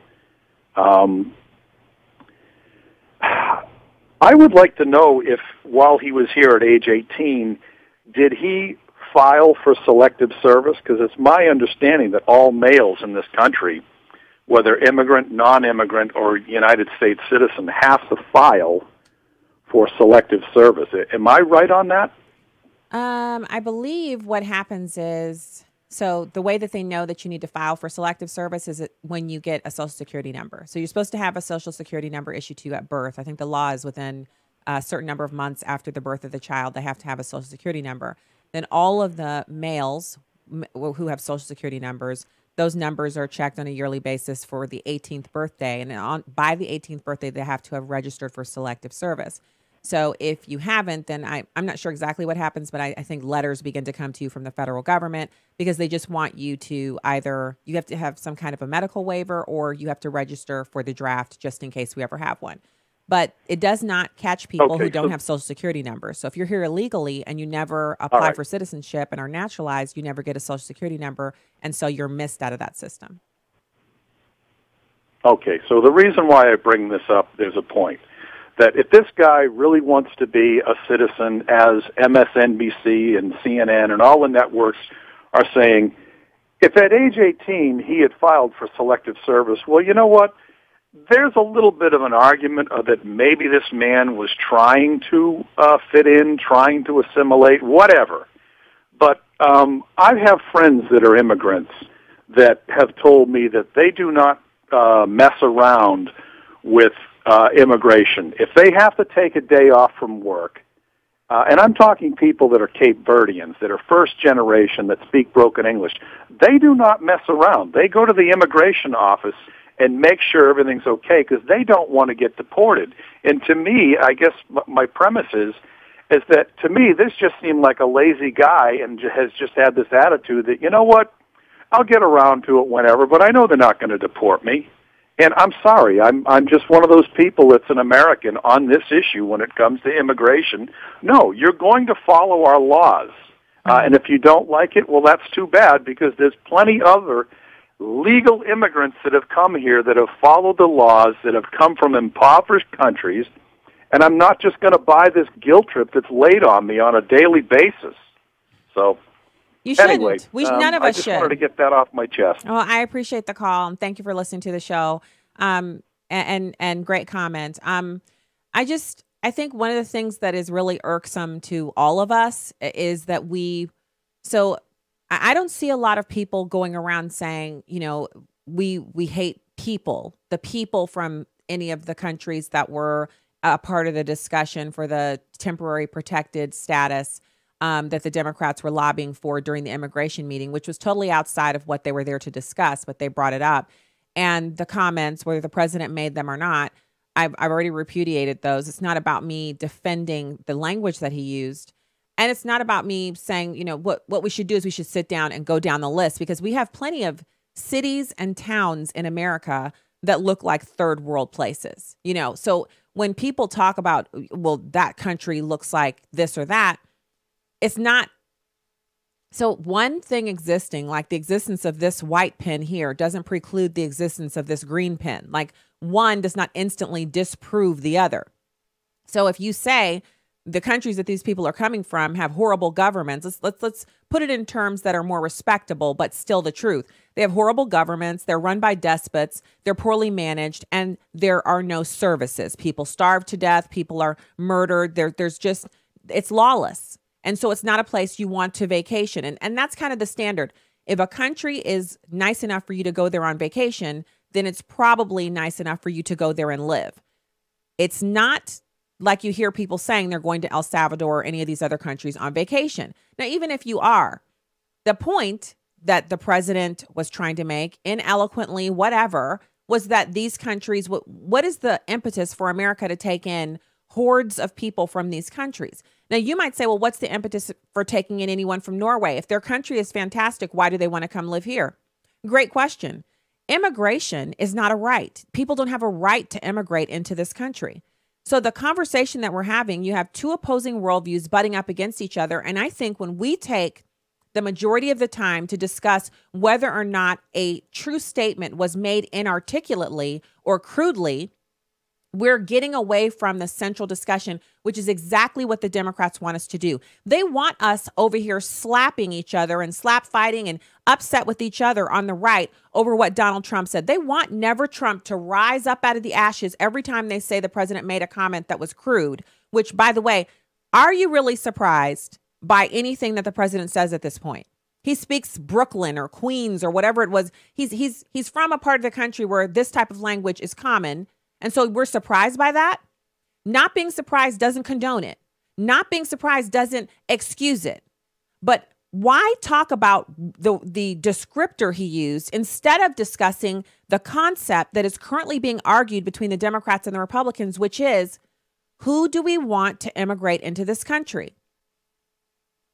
I would like to know if, while he was here at age 18, did he file for selective service? Because it's my understanding that all males in this country, whether immigrant, non-immigrant, or United States citizen, have to file for selective service. Am I right on that? I believe what happens is So the way that they know that you need to file for selective service is when you get a Social Security number. So you're supposed to have a Social Security number issued to you at birth. I think the law is within a certain number of months after the birth of the child, they have to have a Social Security number. Then all of the males who have Social Security numbers, those numbers are checked on a yearly basis for the 18th birthday. And by the 18th birthday, they have to have registered for selective service. So if you haven't, then I'm not sure exactly what happens, but I think letters begin to come to you from the federal government because they just want you to either, you have to have some kind of a medical waiver or you have to register for the draft just in case we ever have one. But it does not catch people who don't have Social Security numbers. So if you're here illegally and you never apply for citizenship and are naturalized, you never get a Social Security number, and so you're missed out of that system. Okay, so the reason why I bring this up, there's a point. That if this guy really wants to be a citizen, as MSNBC and CNN and all the networks are saying, if at age 18 he had filed for selective service, well, you know what? There's a little bit of an argument that maybe this man was trying to fit in, trying to assimilate, whatever. But I have friends that are immigrants that have told me that they do not mess around with immigration. If they have to take a day off from work, and I'm talking people that are Cape Verdeans, that are first generation, that speak broken English, they do not mess around. They go to the immigration office and make sure everything's okay because they don't want to get deported. And to me, I guess my premise is that to me this just seemed like a lazy guy and has just had this attitude that, you know what, I'll get around to it whenever, but I know they're not going to deport me. And I'm sorry, I'm just one of those people that's an American on this issue when it comes to immigration. No, you're going to follow our laws. And if you don't like it, well, that's too bad because there's plenty other legal immigrants that have come here that have followed the laws, that have come from impoverished countries, and I'm not just going to buy this guilt trip that's laid on me on a daily basis. So, you shouldn't. Anyway, None of us should. I just wanted to get that off my chest. Well, I appreciate the call, and thank you for listening to the show, and great comment. I think one of the things that is really irksome to all of us is that I don't see a lot of people going around saying, you know, we hate people, the people from any of the countries that were a part of the discussion for the temporary protected status that the Democrats were lobbying for during the immigration meeting, which was totally outside of what they were there to discuss, but they brought it up. And the comments, whether the president made them or not, I've already repudiated those. It's not about me defending the language that he used. And it's not about me saying, you know, what we should do is we should sit down and go down the list because we have plenty of cities and towns in America that look like third world places, you know. So when people talk about, well, that country looks like this or that, it's not. So one thing existing, like the existence of this white pen here, doesn't preclude the existence of this green pen. Like one does not instantly disprove the other. So if you say the countries that these people are coming from have horrible governments, let's put it in terms that are more respectable, but still the truth. They have horrible governments. They're run by despots. They're poorly managed, and there are no services. People starve to death. People are murdered. It's lawless. And so it's not a place you want to vacation. And that's kind of the standard. If a country is nice enough for you to go there on vacation, then it's probably nice enough for you to go there and live. It's not like you hear people saying they're going to El Salvador or any of these other countries on vacation. Now, even if you are, the point that the president was trying to make, ineloquently, whatever, was that these countries, what is the impetus for America to take in hordes of people from these countries? Now, you might say, well, what's the impetus for taking in anyone from Norway? If their country is fantastic, why do they want to come live here? Great question. Immigration is not a right. People don't have a right to immigrate into this country. So the conversation that we're having, you have two opposing worldviews butting up against each other. And I think when we take the majority of the time to discuss whether or not a true statement was made inarticulately or crudely, we're getting away from the central discussion, which is exactly what the Democrats want us to do. They want us over here slapping each other and slap fighting and upset with each other on the right over what Donald Trump said. They want Never Trump to rise up out of the ashes every time they say the president made a comment that was crude, which, by the way, are you really surprised by anything that the president says at this point? He speaks Brooklyn or Queens or whatever it was. He's from a part of the country where this type of language is common. And so we're surprised by that. Not being surprised doesn't condone it. Not being surprised doesn't excuse it. But why talk about the descriptor he used instead of discussing the concept that is currently being argued between the Democrats and the Republicans, which is, who do we want to immigrate into this country?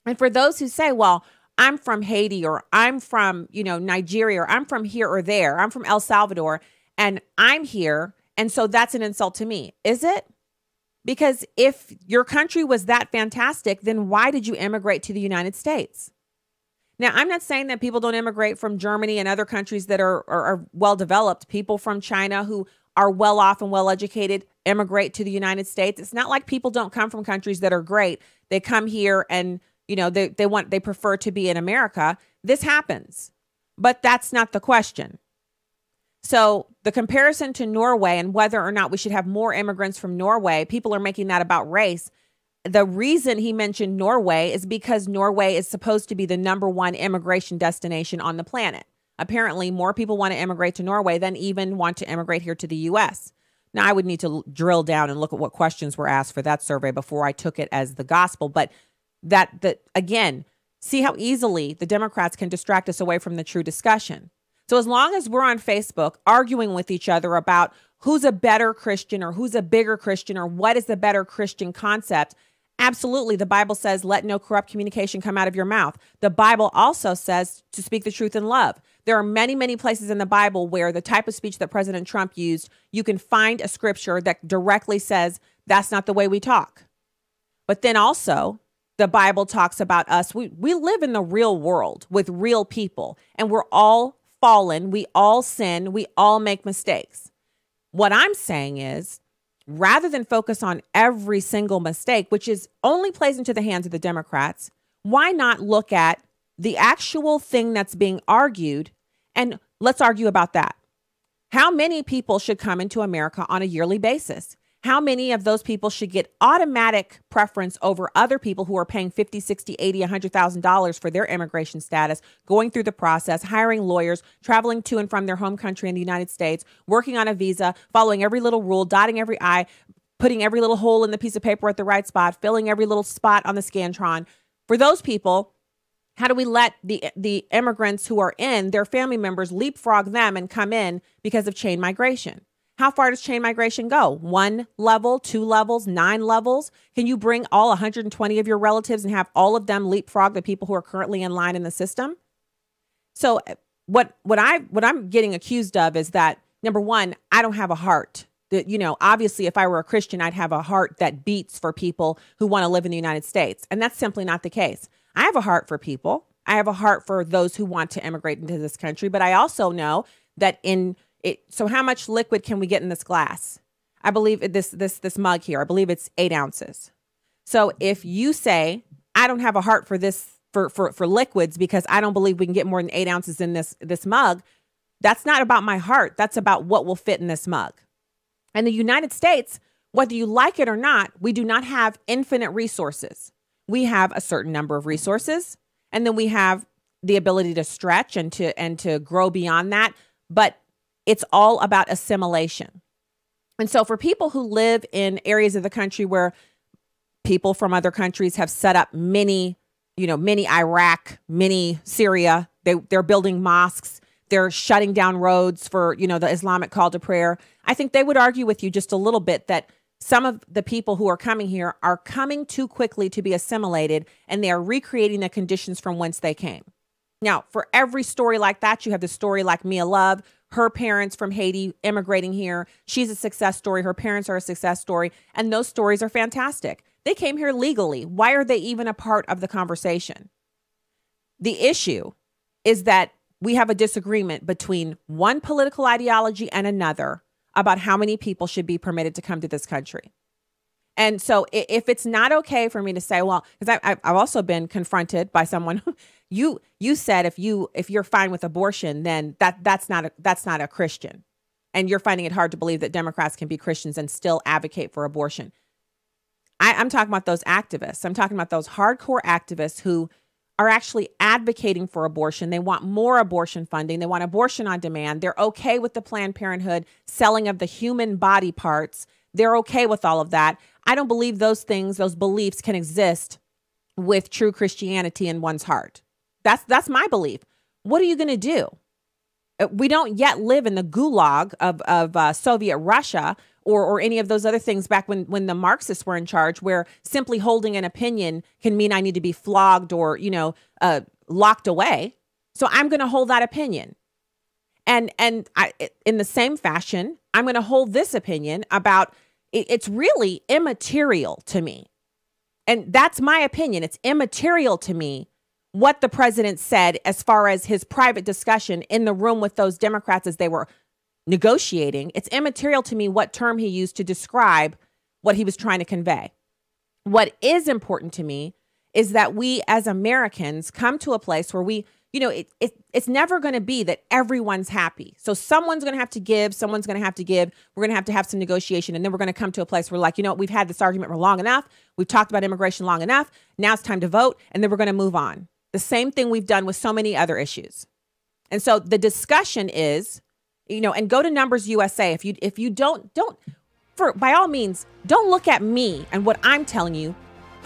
And for those who say, well, I'm from Haiti, or I'm from, Nigeria, or I'm from here or there, I'm from El Salvador, and I'm here, and so that's an insult to me. Is it? Because if your country was that fantastic, then why did you immigrate to the United States? Now, I'm not saying that people don't immigrate from Germany and other countries that are well-developed. People from China who are well-off and well-educated immigrate to the United States. It's not like people don't come from countries that are great. They come here and they prefer to be in America. This happens, but that's not the question. So the comparison to Norway and whether or not we should have more immigrants from Norway, people are making that about race. The reason he mentioned Norway is because Norway is supposed to be the #1 immigration destination on the planet. Apparently, more people want to immigrate to Norway than even want to immigrate here to the U.S. Now, I would need to drill down and look at what questions were asked for that survey before I took it as the gospel. But that again, see how easily the Democrats can distract us away from the true discussion. So as long as we're on Facebook arguing with each other about who's a better Christian or who's a bigger Christian or what is the better Christian concept, absolutely, the Bible says, let no corrupt communication come out of your mouth. The Bible also says to speak the truth in love. There are many, many places in the Bible where the type of speech that President Trump used, you can find a scripture that directly says that's not the way we talk. But then also, the Bible talks about us. We live in the real world with real people, and we're all fallen. We all sin. We all make mistakes. What I'm saying is, rather than focus on every single mistake, which is only plays into the hands of the Democrats, why not look at the actual thing that's being argued, and let's argue about that. How many people should come into America on a yearly basis? How many of those people should get automatic preference over other people who are paying $50, $60, $80, $100,000 for their immigration status, going through the process, hiring lawyers, traveling to and from their home country in the United States, working on a visa, following every little rule, dotting every I, putting every little hole in the piece of paper at the right spot, filling every little spot on the Scantron. For those people, how do we let the immigrants who are in, their family members, leapfrog them and come in because of chain migration? How far does chain migration go? 1 level, 2 levels, 9 levels? Can you bring all 120 of your relatives and have all of them leapfrog the people who are currently in line in the system? So what I'm getting accused of is that, number one, I don't have a heart. Obviously, if I were a Christian, I'd have a heart that beats for people who want to live in the United States. And that's simply not the case. I have a heart for people. I have a heart for those who want to immigrate into this country. But I also know that so how much liquid can we get in this glass? I believe this mug here, I believe it's 8 ounces. So if you say, I don't have a heart for this, for liquids because I don't believe we can get more than 8 ounces in this mug, that's not about my heart. That's about what will fit in this mug. And the United States, whether you like it or not, we do not have infinite resources. We have a certain number of resources, and then we have the ability to stretch and to grow beyond that. But it's all about assimilation. And so for people who live in areas of the country where people from other countries have set up mini Iraq, mini Syria, they're building mosques, they're shutting down roads for, the Islamic call to prayer. I think they would argue with you just a little bit that some of the people who are coming here are coming too quickly to be assimilated, and they are recreating the conditions from whence they came. Now, for every story like that, you have the story like Mia Love, her parents from Haiti immigrating here. She's a success story. Her parents are a success story. And those stories are fantastic. They came here legally. Why are they even a part of the conversation? The issue is that we have a disagreement between one political ideology and another about how many people should be permitted to come to this country. And so if it's not okay for me to say, well, because I've also been confronted by someone who, you said if you're fine with abortion, then that's not a Christian, and you're finding it hard to believe that Democrats can be Christians and still advocate for abortion. I'm talking about those activists. I'm talking about those hardcore activists who are actually advocating for abortion. They want more abortion funding. They want abortion on demand. They're okay with the Planned Parenthood selling of the human body parts. They're okay with all of that. I don't believe those things, those beliefs can exist with true Christianity in one's heart. That's my belief. What are you going to do? We don't yet live in the gulag of Soviet Russia or any of those other things back when the Marxists were in charge, where simply holding an opinion can mean I need to be flogged or, locked away. So I'm going to hold that opinion. And in the same fashion, I'm going to hold this opinion about it's really immaterial to me. And that's my opinion. It's immaterial to me what the president said as far as his private discussion in the room with those Democrats as they were negotiating. It's immaterial to me what term he used to describe what he was trying to convey. What is important to me is that we as Americans come to a place where we, it's never going to be that everyone's happy. So someone's going to have to give, someone's going to have to give. We're going to have some negotiation. And then we're going to come to a place where we've had this argument for long enough. We've talked about immigration long enough. Now it's time to vote. And then we're going to move on. The same thing we've done with so many other issues. And so the discussion is, and go to Numbers USA. If you don't, by all means, don't look at me and what I'm telling you.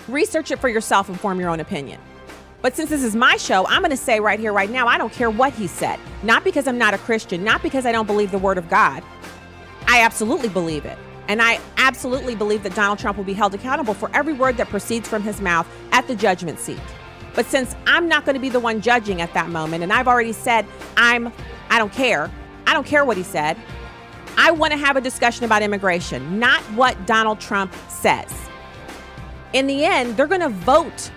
Research it for yourself and form your own opinion. But since this is my show, I'm going to say right here, right now, I don't care what he said. Not because I'm not a Christian, not because I don't believe the word of God. I absolutely believe it. And I absolutely believe that Donald Trump will be held accountable for every word that proceeds from his mouth at the judgment seat. But since I'm not going to be the one judging at that moment, and I've already said I don't care. I don't care what he said. I want to have a discussion about immigration, not what Donald Trump says. In the end, they're going to vote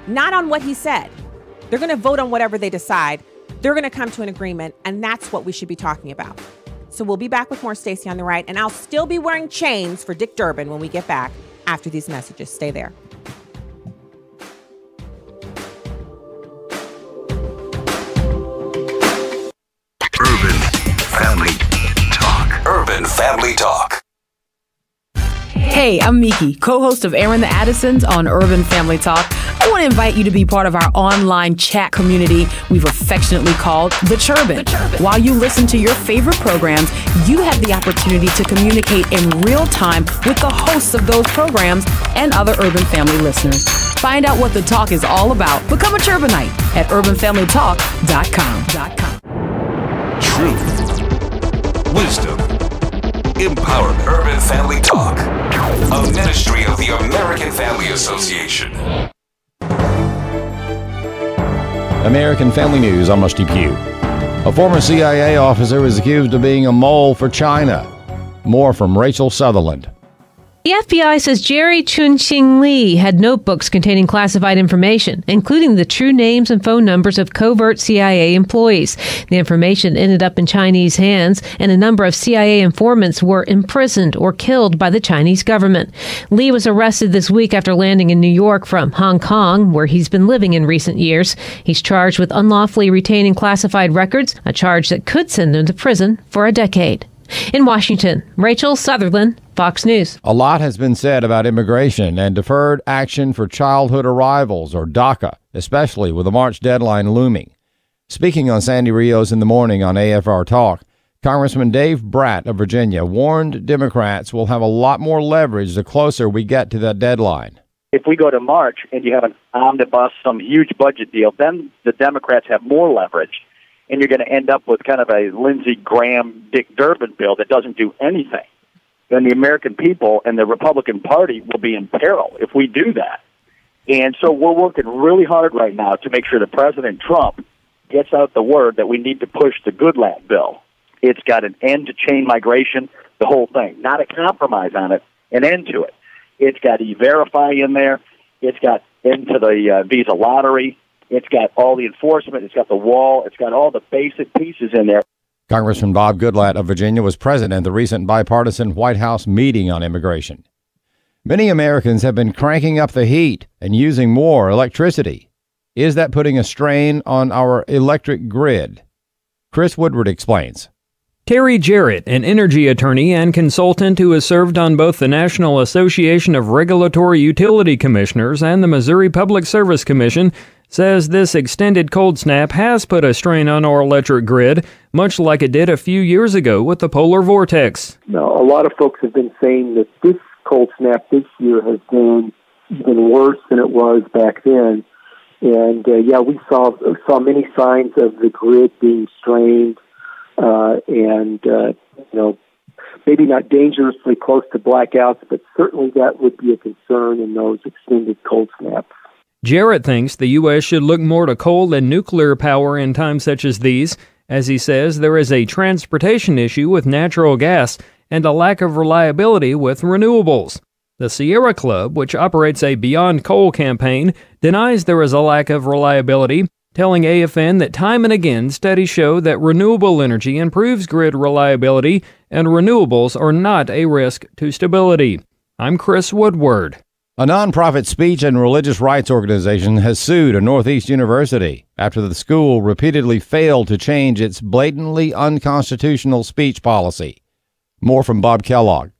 not on what he said. They're going to vote on whatever they decide. They're going to come to an agreement, and that's what we should be talking about. So we'll be back with more Stacy on the Right, and I'll still be wearing chains for Dick Durbin when we get back after these messages. Stay there. Urban Family Talk. Hey, I'm Miki, co-host of Aaron the Addisons on Urban Family Talk. I want to invite you to be part of our online chat community we've affectionately called The Churbin. While you listen to your favorite programs, you have the opportunity to communicate in real time with the hosts of those programs and other Urban Family listeners. Find out what the talk is all about. Become a Churbinite at urbanfamilytalk.com. Truth, wisdom, empowerment. Urban Family Talk, a ministry of the American Family Association. American Family News, I'm Steve Pugh. A former CIA officer is accused of being a mole for China. More from Rachel Sutherland. The FBI says Jerry Chun-Ching Lee had notebooks containing classified information, including the true names and phone numbers of covert CIA employees. The information ended up in Chinese hands, and a number of CIA informants were imprisoned or killed by the Chinese government. Lee was arrested this week after landing in New York from Hong Kong, where he's been living in recent years. He's charged with unlawfully retaining classified records, a charge that could send him to prison for a decade. In Washington, Rachel Sutherland, Fox News. A lot has been said about immigration and deferred action for childhood arrivals, or DACA, especially with the March deadline looming. Speaking on Sandy Rios in the Morning on AFR Talk, Congressman Dave Bratt of Virginia warned Democrats will have a lot more leverage the closer we get to that deadline. If we go to March and you have an omnibus, some huge budget deal, then the Democrats have more leverage. And you're going to end up with kind of a Lindsey Graham, Dick Durbin bill that doesn't do anything. Then the American people and the Republican Party will be in peril if we do that. And so we're working really hard right now to make sure that President Trump gets out the word that we need to push the Goodlatte bill. It's got an end to chain migration, the whole thing. Not a compromise on it, an end to it. It's got E-Verify in there. It's got into the visa lottery. It's got all the enforcement. It's got the wall. It's got all the basic pieces in there. Congressman Bob Goodlatte of Virginia was present at the recent bipartisan White House meeting on immigration. Many Americans have been cranking up the heat and using more electricity. Is that putting a strain on our electric grid? Chris Woodward explains. Terry Jarrett, an energy attorney and consultant who has served on both the National Association of Regulatory Utility Commissioners and the Missouri Public Service Commission, says this extended cold snap has put a strain on our electric grid, much like it did a few years ago with the polar vortex. Now, a lot of folks have been saying that this cold snap this year has been even worse than it was back then. And, we saw many signs of the grid being strained maybe not dangerously close to blackouts, but certainly that would be a concern in those extended cold snaps. Jarrett thinks the U.S. should look more to coal and nuclear power in times such as these. As he says, there is a transportation issue with natural gas and a lack of reliability with renewables. The Sierra Club, which operates a Beyond Coal campaign, denies there is a lack of reliability, telling AFN that time and again studies show that renewable energy improves grid reliability and renewables are not a risk to stability. I'm Chris Woodward. A nonprofit speech and religious rights organization has sued a Northeast university after the school repeatedly failed to change its blatantly unconstitutional speech policy. More from Bob Kellogg.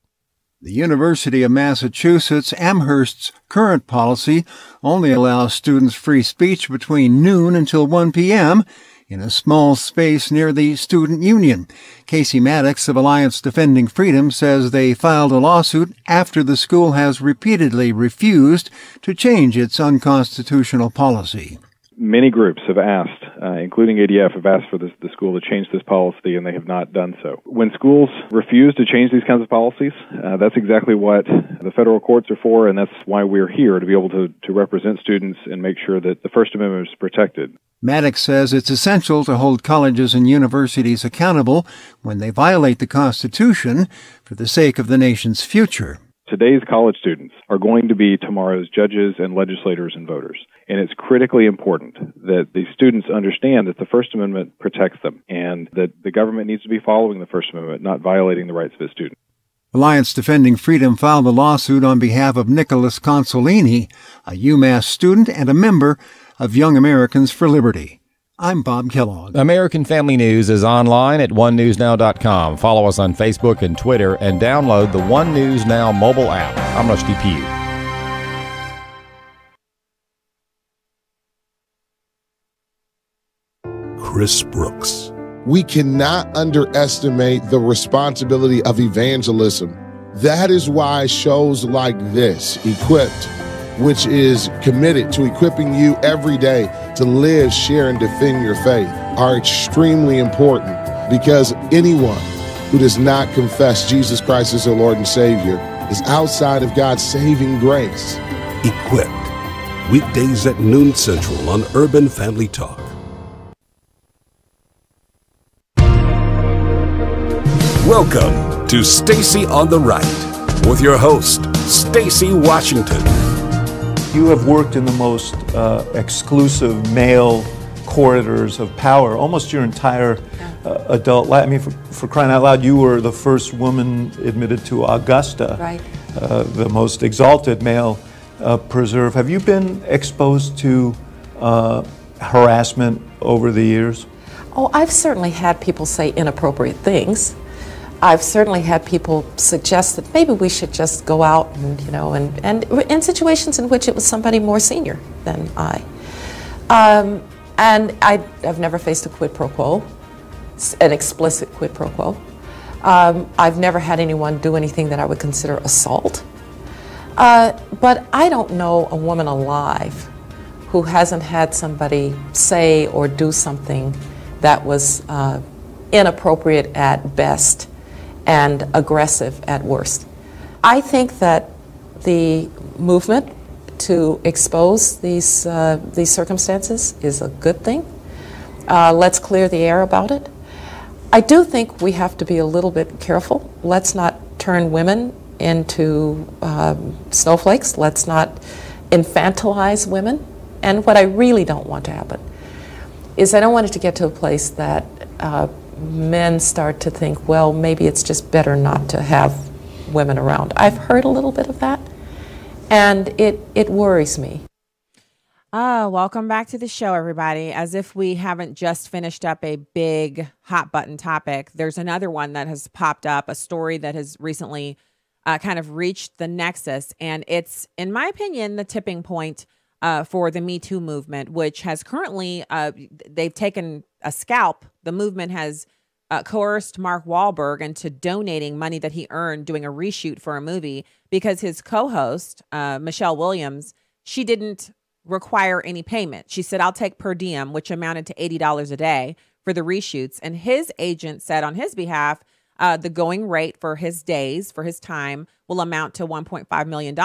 The University of Massachusetts Amherst's current policy only allows students free speech between noon until 1 p.m. in a small space near the student union. Casey Maddox of Alliance Defending Freedom says they filed a lawsuit after the school has repeatedly refused to change its unconstitutional policy. Many groups have asked, including ADF, have asked for the school to change this policy, and they have not done so. When schools refuse to change these kinds of policies, that's exactly what the federal courts are for, and that's why we're here, to be able to represent students and make sure that the First Amendment is protected. Maddox says it's essential to hold colleges and universities accountable when they violate the Constitution for the sake of the nation's future. Today's college students are going to be tomorrow's judges and legislators and voters. And it's critically important that the students understand that the First Amendment protects them and that the government needs to be following the First Amendment, not violating the rights of its students. Alliance Defending Freedom filed a lawsuit on behalf of Nicholas Consolini, a UMass student and a member of Young Americans for Liberty. I'm Bob Kellogg. American Family News is online at onenewsnow.com. Follow us on Facebook and Twitter and download the One News Now mobile app. I'm Rusty Pugh. Chris Brooks. We cannot underestimate the responsibility of evangelism. That is why shows like this, Equipped, which is committed to equipping you every day to live, share, and defend your faith, are extremely important, because anyone who does not confess Jesus Christ as their Lord and Savior is outside of God's saving grace. Equipped, weekdays at noon Central on Urban Family Talk. Welcome to Stacy on the Right with your host, Stacy Washington. You have worked in the most exclusive male corridors of power almost your entire adult life. I mean, for crying out loud, you were the first woman admitted to Augusta, right. The most exalted male preserve. Have you been exposed to harassment over the years? Oh, I've certainly had people say inappropriate things. I've certainly had people suggest that maybe we should just go out and, and in situations in which it was somebody more senior than I. And I've never faced a quid pro quo, an explicit quid pro quo. I've never had anyone do anything that I would consider assault. But I don't know a woman alive who hasn't had somebody say or do something that was inappropriate at best and aggressive at worst. I think that the movement to expose these circumstances is a good thing. Let's clear the air about it. I do think we have to be a little bit careful. Let's not turn women into snowflakes. Let's not infantilize women. And what I really don't want to happen is I don't want it to get to a place that men start to think, well, maybe it's just better not to have women around. I've heard a little bit of that, and it worries me. Welcome back to the show, everybody. As if we haven't just finished up a big hot button topic, there's another one that has popped up, a story that has recently kind of reached the nexus, and it's, in my opinion, the tipping point for the Me Too movement, which has currently, they've taken a scalp. The movement has coerced Mark Wahlberg into donating money that he earned doing a reshoot for a movie because his co-host, Michelle Williams, she didn't require any payment. She said, I'll take per diem, which amounted to $80 a day for the reshoots. And his agent said on his behalf, the going rate for his days, for his time, will amount to $1.5 million.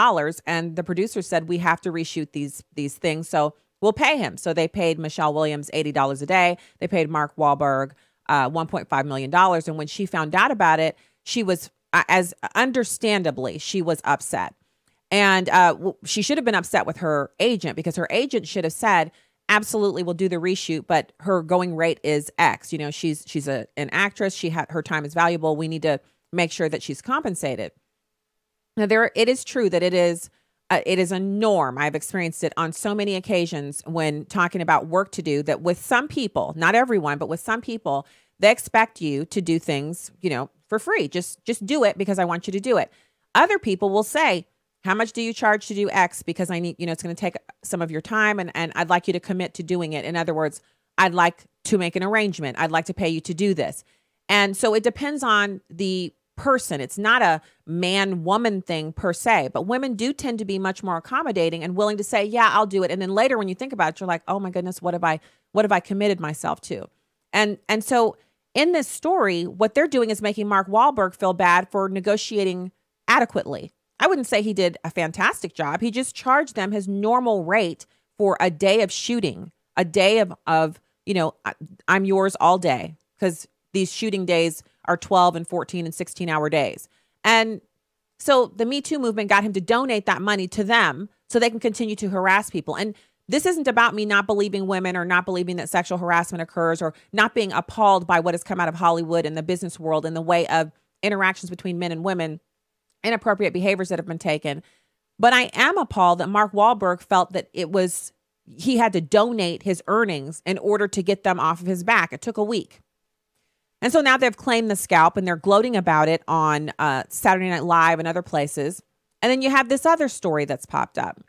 And the producer said, we have to reshoot these things, so we'll pay him. So they paid Michelle Williams $80 a day. They paid Mark Wahlberg $1.5 million. And when she found out about it, she was, as understandably, she was upset. And she should have been upset with her agent, because her agent should have said, absolutely, we'll do the reshoot, but her going rate is X. You know, she's an actress. Her time is valuable. We need to make sure that she's compensated. Now, it is true that it is a norm. I've experienced it on so many occasions when talking about work to do, that with some people, not everyone, but with some people, they expect you to do things, you know, for free. Just do it because I want you to do it. Other people will say, how much do you charge to do X? Because I need, you know, it's going to take some of your time, and I'd like you to commit to doing it. In other words, I'd like to make an arrangement. I'd like to pay you to do this. And so it depends on the person. It's not a man-woman thing per se, but women do tend to be much more accommodating and willing to say, yeah, I'll do it. And then later when you think about it, you're like, oh my goodness, what have I committed myself to? And so in this story, what they're doing is making Mark Wahlberg feel bad for negotiating adequately. I wouldn't say he did a fantastic job. He just charged them his normal rate for a day of shooting, a day of you know, I'm yours all day, because these shooting days are 12 and 14 and 16-hour days. And so the Me Too movement got him to donate that money to them so they can continue to harass people. And this isn't about me not believing women or not believing that sexual harassment occurs or not being appalled by what has come out of Hollywood and the business world in the way of interactions between men and women, inappropriate behaviors that have been taken. But I am appalled that Mark Wahlberg felt that he had to donate his earnings in order to get them off of his back. It took a week. And so now they've claimed the scalp and they're gloating about it on Saturday Night Live and other places. And then you have this other story that's popped up.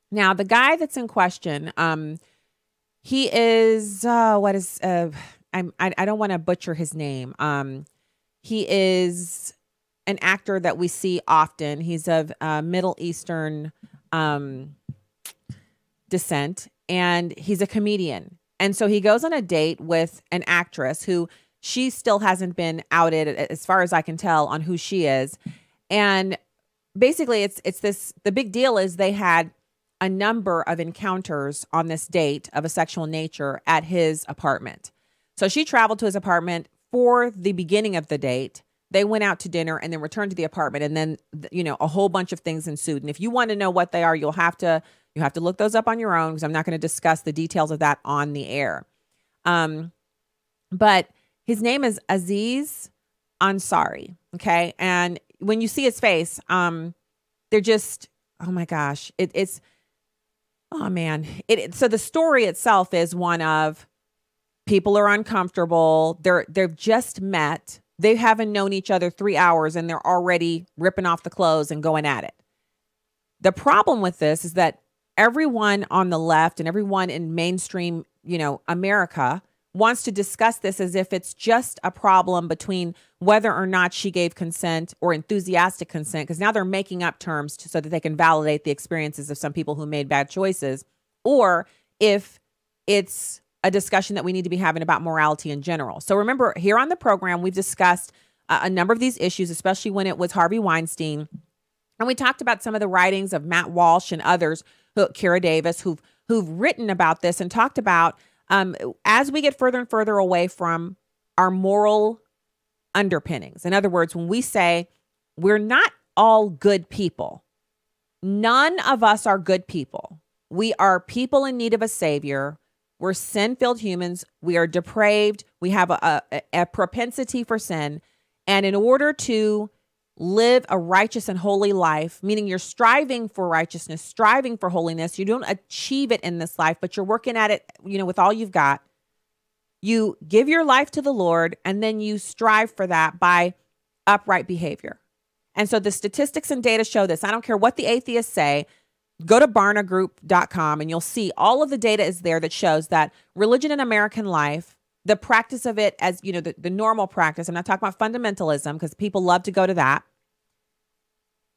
Now, the guy that's in question, he is, I don't want to butcher his name. He is an actor that we see often. He's of Middle Eastern descent, and he's a comedian. And so he goes on a date with an actress who she still hasn't been outed, as far as I can tell, on who she is. And basically the big deal is they had a number of encounters on this date of a sexual nature at his apartment. So she traveled to his apartment for the beginning of the date. They went out to dinner and then returned to the apartment. And then, you know, a whole bunch of things ensued. And if you want to know what they are, you have to look those up on your own, because I'm not going to discuss the details of that on the air. But his name is Aziz Ansari. Okay. And when you see his face, they're just, oh my gosh, it's, oh man. So the story itself is one of people are uncomfortable. They've just met. They haven't known each other 3 hours and they're already ripping off the clothes and going at it. The problem with this is that everyone on the left and everyone in mainstream, you know, America wants to discuss this as if it's just a problem between whether or not she gave consent or enthusiastic consent, because now they're making up terms so that they can validate the experiences of some people who made bad choices, or if it's a discussion that we need to be having about morality in general. So remember, here on the program, we've discussed a number of these issues, especially when it was Harvey Weinstein. And we talked about some of the writings of Matt Walsh and others, Kira Davis, who've written about this and talked about as we get further and further away from our moral underpinnings. In other words, when we say we're not all good people, none of us are good people. We are people in need of a savior. We're sin-filled humans. We are depraved. We have a propensity for sin. And in order to live a righteous and holy life, meaning you're striving for righteousness, striving for holiness, you don't achieve it in this life, but you're working at it, you know, with all you've got. You give your life to the Lord, and then you strive for that by upright behavior. And so the statistics and data show this. I don't care what the atheists say. go to barnagroup.com and you'll see all of the data is there that shows that religion in American life, the practice of it as, the normal practice, I'm not talking about fundamentalism because people love to go to that.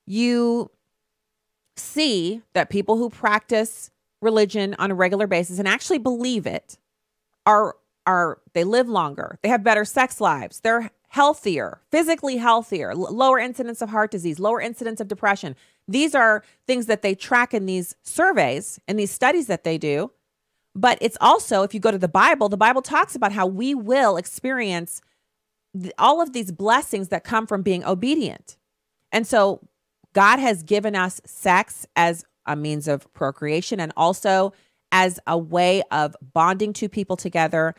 You see that people who practice religion on a regular basis and actually believe it they live longer. They have better sex lives. They're healthier, physically healthier, lower incidence of heart disease, lower incidence of depression. These are things that they track in these surveys and these studies that they do. But it's also, if you go to the Bible talks about how we will experience all of these blessings that come from being obedient. And so God has given us sex as a means of procreation and also as a way of bonding two people together,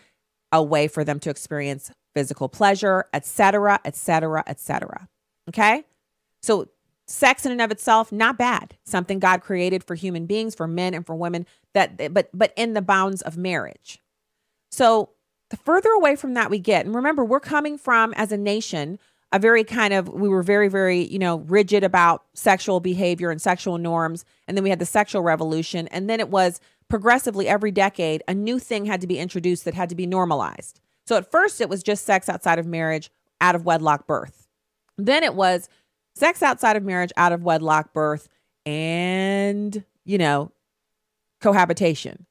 a way for them to experience physical pleasure, etc., etc., etc. Okay? So sex in and of itself, not bad. Something God created for human beings, for men and for women, but in the bounds of marriage. So the further away from that we get, and remember, we're coming from, as a nation, we were very, very, rigid about sexual behavior and sexual norms. And then we had the sexual revolution. And then it was progressively every decade, a new thing had to be introduced that had to be normalized. So at first it was just sex outside of marriage, out of wedlock birth. Then it was sex outside of marriage, out of wedlock birth, and, cohabitation.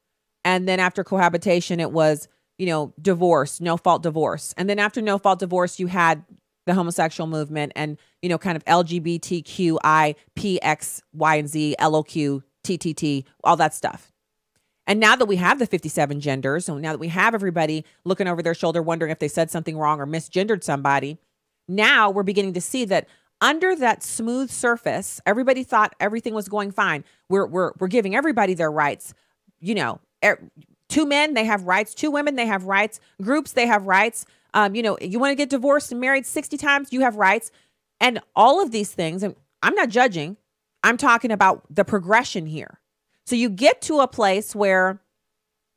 And then after cohabitation, it was, divorce, no fault divorce. And then after no fault divorce, you had the homosexual movement and, kind of LGBTQI, P, X, Y, and Z, LOQ, TTT, all that stuff. And now that we have the 57 genders, so now that we have everybody looking over their shoulder, wondering if they said something wrong or misgendered somebody, now we're beginning to see that under that smooth surface, everybody thought everything was going fine. We're giving everybody their rights. Two men, they have rights. Two women, they have rights. Groups, they have rights. You want to get divorced and married 60 times, you have rights. And all of these things, and I'm not judging, I'm talking about the progression here. So you get to a place where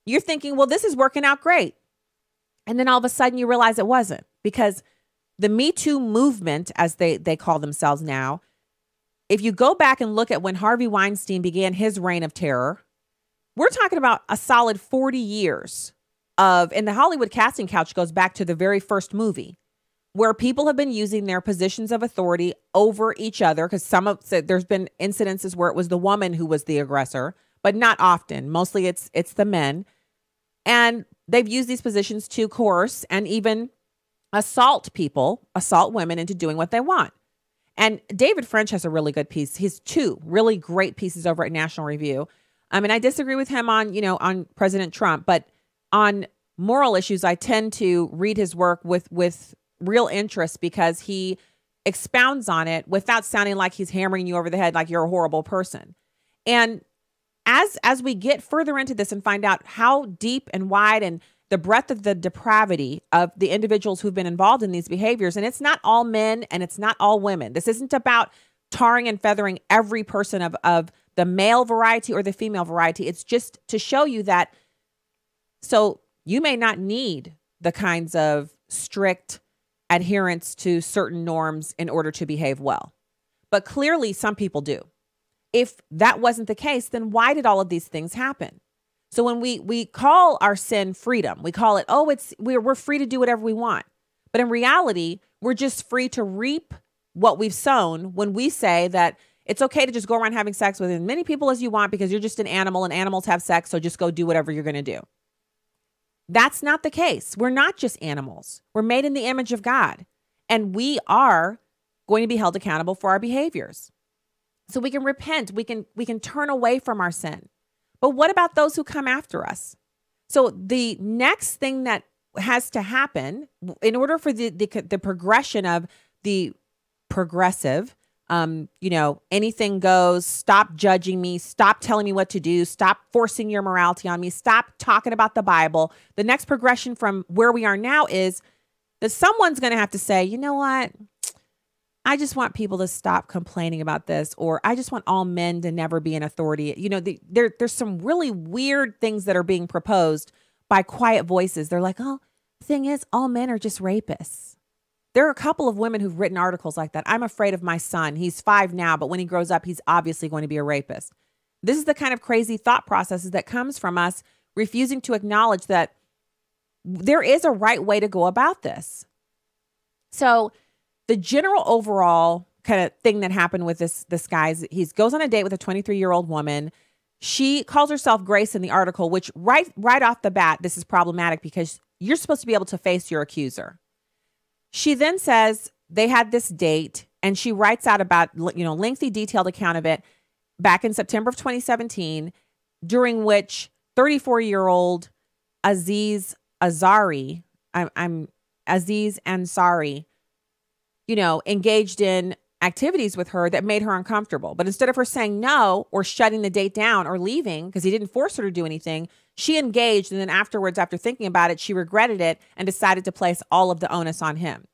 you're thinking, well, this is working out great. And then all of a sudden you realize it wasn't, because the Me Too movement, as they call themselves now, if you go back and look at when Harvey Weinstein began his reign of terror, we're talking about a solid 40 years and the Hollywood casting couch goes back to the very first movie, where people have been using their positions of authority over each other. Because there's been incidences where it was the woman who was the aggressor, but not often. Mostly it's the men. And they've used these positions to coerce and even assault women into doing what they want. And David French has a really good piece. He's two really great pieces over at National Review. And I disagree with him on President Trump, but on moral issues, I tend to read his work with real interest, because he expounds on it without sounding like he's hammering you over the head like you're a horrible person. And as we get further into this and find out how deep and wide and the breadth of the depravity of the individuals who've been involved in these behaviors, and it's not all men and it's not all women. This isn't about tarring and feathering every person of the male variety or the female variety. It's just to show you that, so you may not need the kinds of strict adherence to certain norms in order to behave well. But clearly some people do. If that wasn't the case, then why did all of these things happen? So when we call our sin freedom, we call it, we're free to do whatever we want. But in reality, we're just free to reap what we've sown when we say that it's okay to just go around having sex with as many people as you want because you're just an animal and animals have sex, so just go do whatever you're going to do. That's not the case. We're not just animals. We're made in the image of God, and we are going to be held accountable for our behaviors. So we can repent. We can turn away from our sin. But what about those who come after us? So the next thing that has to happen in order for the progression of the progressive, anything goes, stop judging me, stop telling me what to do, stop forcing your morality on me, stop talking about the Bible. The next progression from where we are now is that someone's going to have to say, you know what? I just want people to stop complaining about this, or I just want all men to never be in authority. There's some really weird things that are being proposed by quiet voices. They're like, the thing is, all men are just rapists. There are a couple of women who've written articles like that. I'm afraid of my son. He's 5 now, but when he grows up, he's obviously going to be a rapist. This is the kind of crazy thought processes that comes from us refusing to acknowledge that there is a right way to go about this. So the general overall kind of thing that happened with this guy is he goes on a date with a 23-year-old woman. She calls herself Grace in the article, which right off the bat, this is problematic because you're supposed to be able to face your accuser. She then says they had this date, and she writes out about, lengthy, detailed account of it back in September of 2017, during which 34-year-old Aziz Ansari, engaged in activities with her that made her uncomfortable. But instead of her saying no or shutting the date down or leaving, because he didn't force her to do anything, she engaged. And then afterwards, after thinking about it, she regretted it and decided to place all of the onus on him.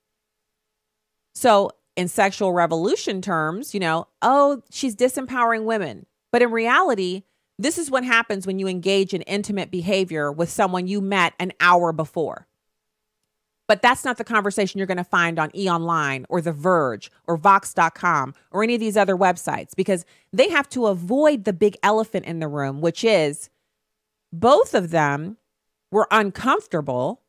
So in sexual revolution terms, she's disempowering women. But in reality, this is what happens when you engage in intimate behavior with someone you met an hour before. But that's not the conversation you're going to find on eOnline or The Verge or Vox.com or any of these other websites, because they have to avoid the big elephant in the room, which is both of them were uncomfortable.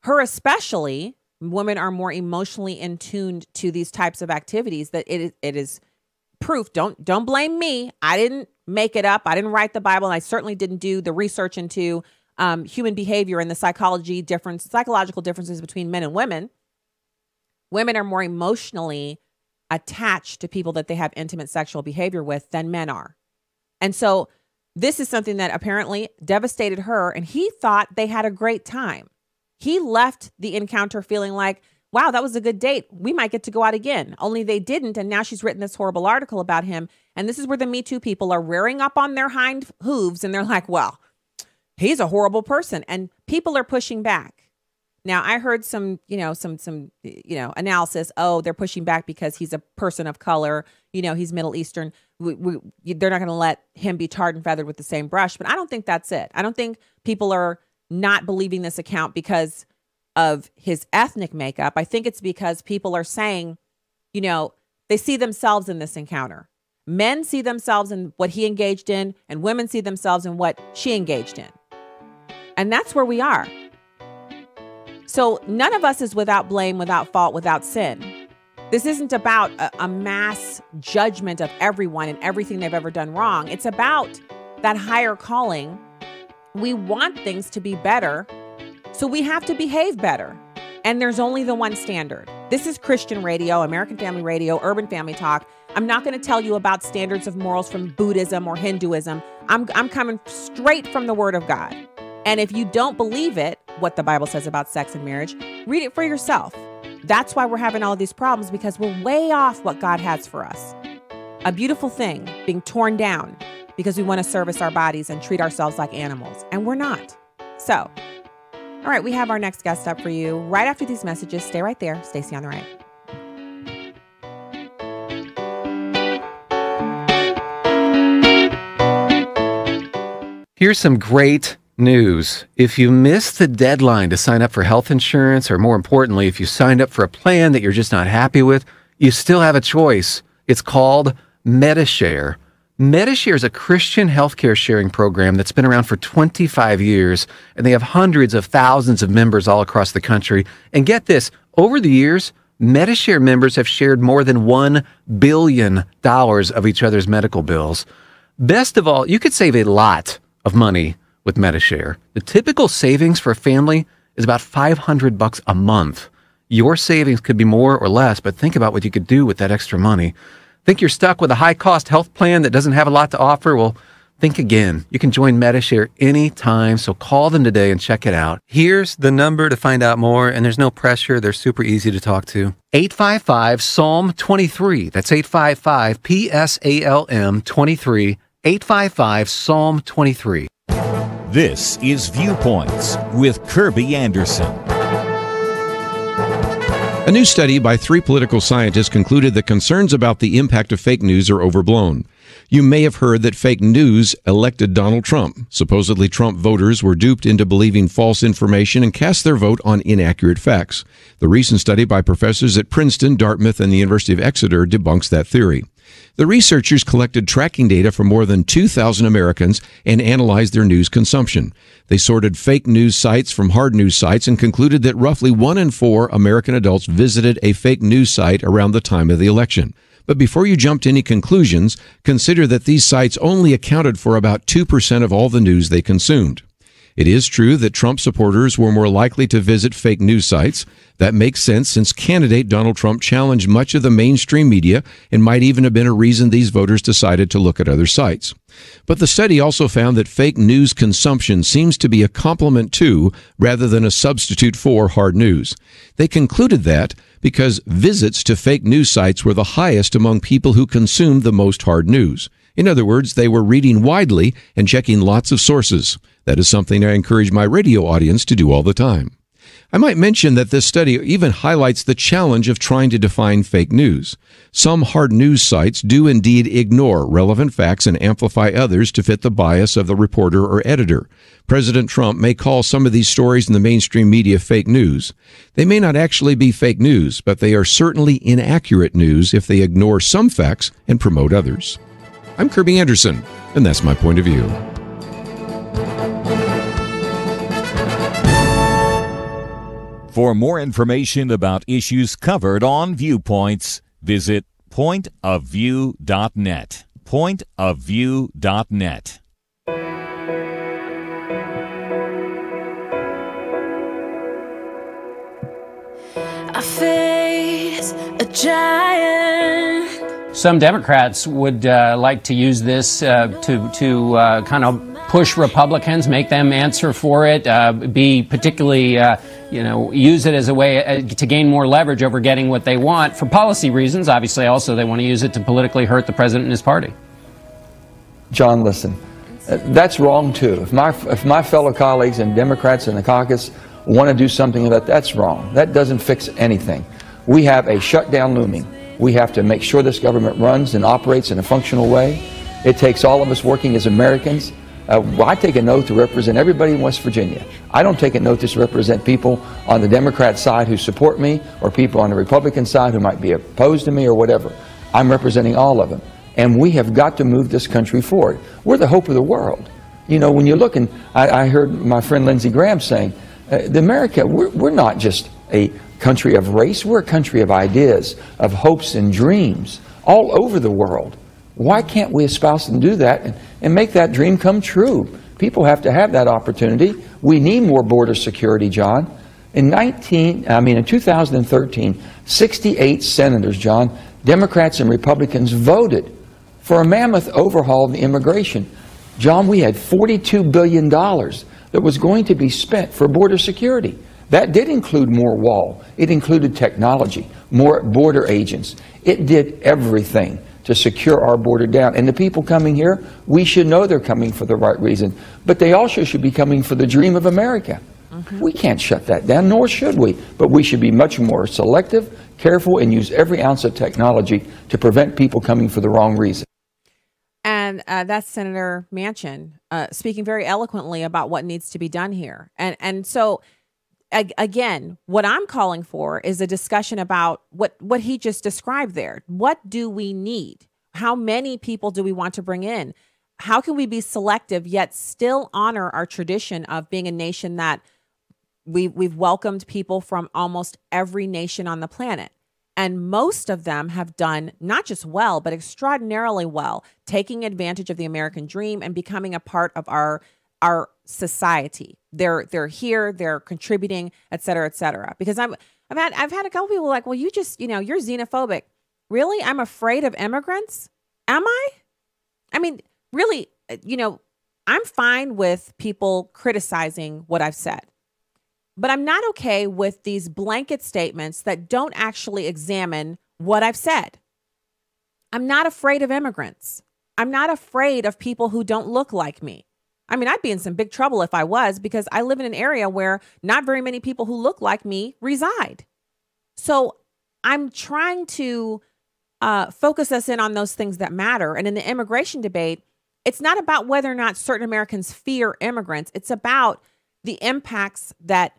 Her especially. Women are more emotionally in tuned to these types of activities that it is proof. Don't blame me. I didn't make it up. I didn't write the Bible, and I certainly didn't do the research into human behavior and the psychological differences between men and women. Women are more emotionally attached to people that they have intimate sexual behavior with than men are. And so this is something that apparently devastated her, and he thought they had a great time. He left the encounter feeling like, wow, that was a good date. We might get to go out again. Only they didn't. And now she's written this horrible article about him. And this is where the Me Too people are rearing up on their hind hooves. And they're like, well, he's a horrible person. And people are pushing back. Now, I heard some analysis. Oh, they're pushing back because he's a person of color. He's Middle Eastern. They're not going to let him be tarred and feathered with the same brush. But I don't think that's it. I don't think people are not believing this account because of his ethnic makeup. I think it's because people are saying, they see themselves in this encounter. Men see themselves in what he engaged in, and women see themselves in what she engaged in. And that's where we are. So none of us is without blame, without fault, without sin. This isn't about a mass judgment of everyone and everything they've ever done wrong. It's about that higher calling. We want things to be better, so we have to behave better. And there's only the one standard. This is Christian radio, American Family Radio, Urban Family Talk. I'm not going to tell you about standards of morals from Buddhism or Hinduism. I'm coming straight from the Word of God. And if you don't believe it, what the Bible says about sex and marriage, read it for yourself. That's why we're having all of these problems, because we're way off what God has for us. A beautiful thing being torn down because we want to service our bodies and treat ourselves like animals. And we're not. So, all right, we have our next guest up for you right after these messages. Stay right there. Stacy on the right. Here's some great news. If you missed the deadline to sign up for health insurance, or more importantly, if you signed up for a plan that you're just not happy with, you still have a choice. It's called Medi-Share. Medi-Share is a Christian healthcare sharing program that's been around for 25 years, and they have hundreds of thousands of members all across the country. And get this, over the years, Medi-Share members have shared more than $1 billion of each other's medical bills. Best of all, you could save a lot of money with Medi-Share. The typical savings for a family is about $500 a month. Your savings could be more or less, but think about what you could do with that extra money. Think you're stuck with a high-cost health plan that doesn't have a lot to offer? Well, think again. You can join Medi-Share anytime, so call them today and check it out. Here's the number to find out more, and there's no pressure. They're super easy to talk to. 855-PSALM-23. That's 855-PSALM-23. 855-PSALM-23. This is Viewpoints with Kirby Anderson. A new study by 3 political scientists concluded that concerns about the impact of fake news are overblown. You may have heard that fake news elected Donald Trump. Supposedly, Trump voters were duped into believing false information and cast their vote on inaccurate facts. The recent study by professors at Princeton, Dartmouth, and the University of Exeter debunks that theory. The researchers collected tracking data from more than 2,000 Americans and analyzed their news consumption. They sorted fake news sites from hard news sites and concluded that roughly 1 in 4 American adults visited a fake news site around the time of the election. But before you jump to any conclusions, consider that these sites only accounted for about 2% of all the news they consumed. It is true that Trump supporters were more likely to visit fake news sites. That makes sense since candidate Donald Trump challenged much of the mainstream media and might even have been a reason these voters decided to look at other sites. But the study also found that fake news consumption seems to be a complement to, rather than a substitute for, hard news. They concluded that because visits to fake news sites were the highest among people who consumed the most hard news. In other words, they were reading widely and checking lots of sources. That is something I encourage my radio audience to do all the time. I might mention that this study even highlights the challenge of trying to define fake news. Some hard news sites do indeed ignore relevant facts and amplify others to fit the bias of the reporter or editor. President Trump may call some of these stories in the mainstream media fake news. They may not actually be fake news, but they are certainly inaccurate news if they ignore some facts and promote others. I'm Kirby Anderson, and that's my point of view. For more information about issues covered on Viewpoints, visit pointofview.net. Pointofview.net. I face a giant. Some Democrats would like to use this to kind of push Republicans, make them answer for it, be particularly, use it as a way to gain more leverage over getting what they want for policy reasons. Obviously, also they want to use it to politically hurt the president and his party. John, listen, that's wrong too. If my fellow colleagues and Democrats in the caucus want to do something about that's wrong. That doesn't fix anything. We have a shutdown looming. We have to make sure this government runs and operates in a functional way. It takes all of us working as Americans. I take an oath to represent everybody in West Virginia. I don't take an oath to represent people on the Democrat side who support me or people on the Republican side who might be opposed to me or whatever. I'm representing all of them. And we have got to move this country forward. We're the hope of the world. You know, when you look, and I heard my friend Lindsey Graham saying, America, we're not just a country of race, we're a country of ideas, of hopes and dreams all over the world. Why can't we espouse and do that and make that dream come true? People have to have that opportunity. We need more border security, John. In 2013, 68 senators, John, Democrats and Republicans voted for a mammoth overhaul of the immigration. John, we had $42 billion that was going to be spent for border security. That did include more wall. It included technology, more border agents. It did everything to secure our border down. And the people coming here, we should know they're coming for the right reason. But they also should be coming for the dream of America. We can't shut that down, nor should we. But we should be much more selective, careful, and use every ounce of technology to prevent people coming for the wrong reason. And that's Senator Manchin speaking very eloquently about what needs to be done here. And so, again, what I'm calling for is a discussion about what he just described there. What do we need? How many people do we want to bring in? How can we be selective yet still honor our tradition of being a nation that we've welcomed people from almost every nation on the planet? And most of them have done not just well, but extraordinarily well, taking advantage of the American dream and becoming a part of our society. They're here, they're contributing, et cetera, et cetera. Because I've had a couple people like, well, you're xenophobic. Really? I'm afraid of immigrants? Am I? I mean, really, I'm fine with people criticizing what I've said. But I'm not okay with these blanket statements that don't actually examine what I've said. I'm not afraid of immigrants. I'm not afraid of people who don't look like me. I mean, I'd be in some big trouble if I was, because I live in an area where not very many people who look like me reside. So I'm trying to focus us in on those things that matter. And in the immigration debate, it's not about whether or not certain Americans fear immigrants. It's about the impacts that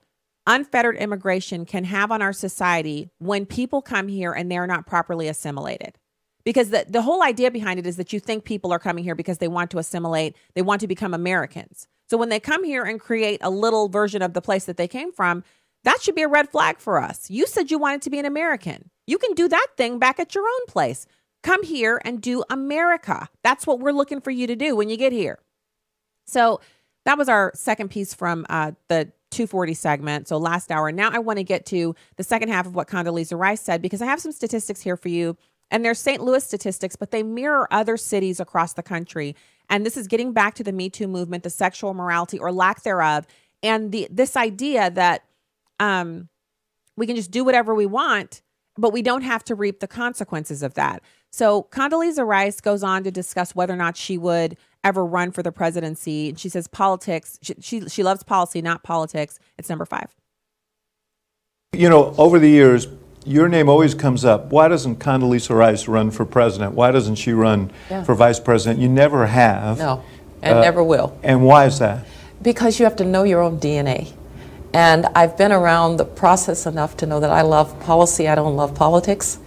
unfettered immigration can have on our society when people come here and they're not properly assimilated. Because the whole idea behind it is that you think people are coming here because they want to assimilate, they want to become Americans. So when they come here and create a little version of the place that they came from, that should be a red flag for us. You said you wanted to be an American. You can do that thing back at your own place. Come here and do America. That's what we're looking for you to do when you get here. So that was our second piece from the 240 segment. So last hour. Now I want to get to the second half of what Condoleezza Rice said, because I have some statistics here for you. And they're St. Louis statistics, but they mirror other cities across the country. And this is getting back to the Me Too movement, the sexual morality or lack thereof, and this idea that we can just do whatever we want, but we don't have to reap the consequences of that. So Condoleezza Rice goes on to discuss whether or not she would ever run for the presidency. And she says politics, she loves policy, not politics. It's number 5. You know, over the years, your name always comes up. Why doesn't Condoleezza Rice run for president? Why doesn't she run for vice president? You never have. No, and never will. And why is that? Because you have to know your own DNA. And I've been around the process enough to know that I love policy, I don't love politics.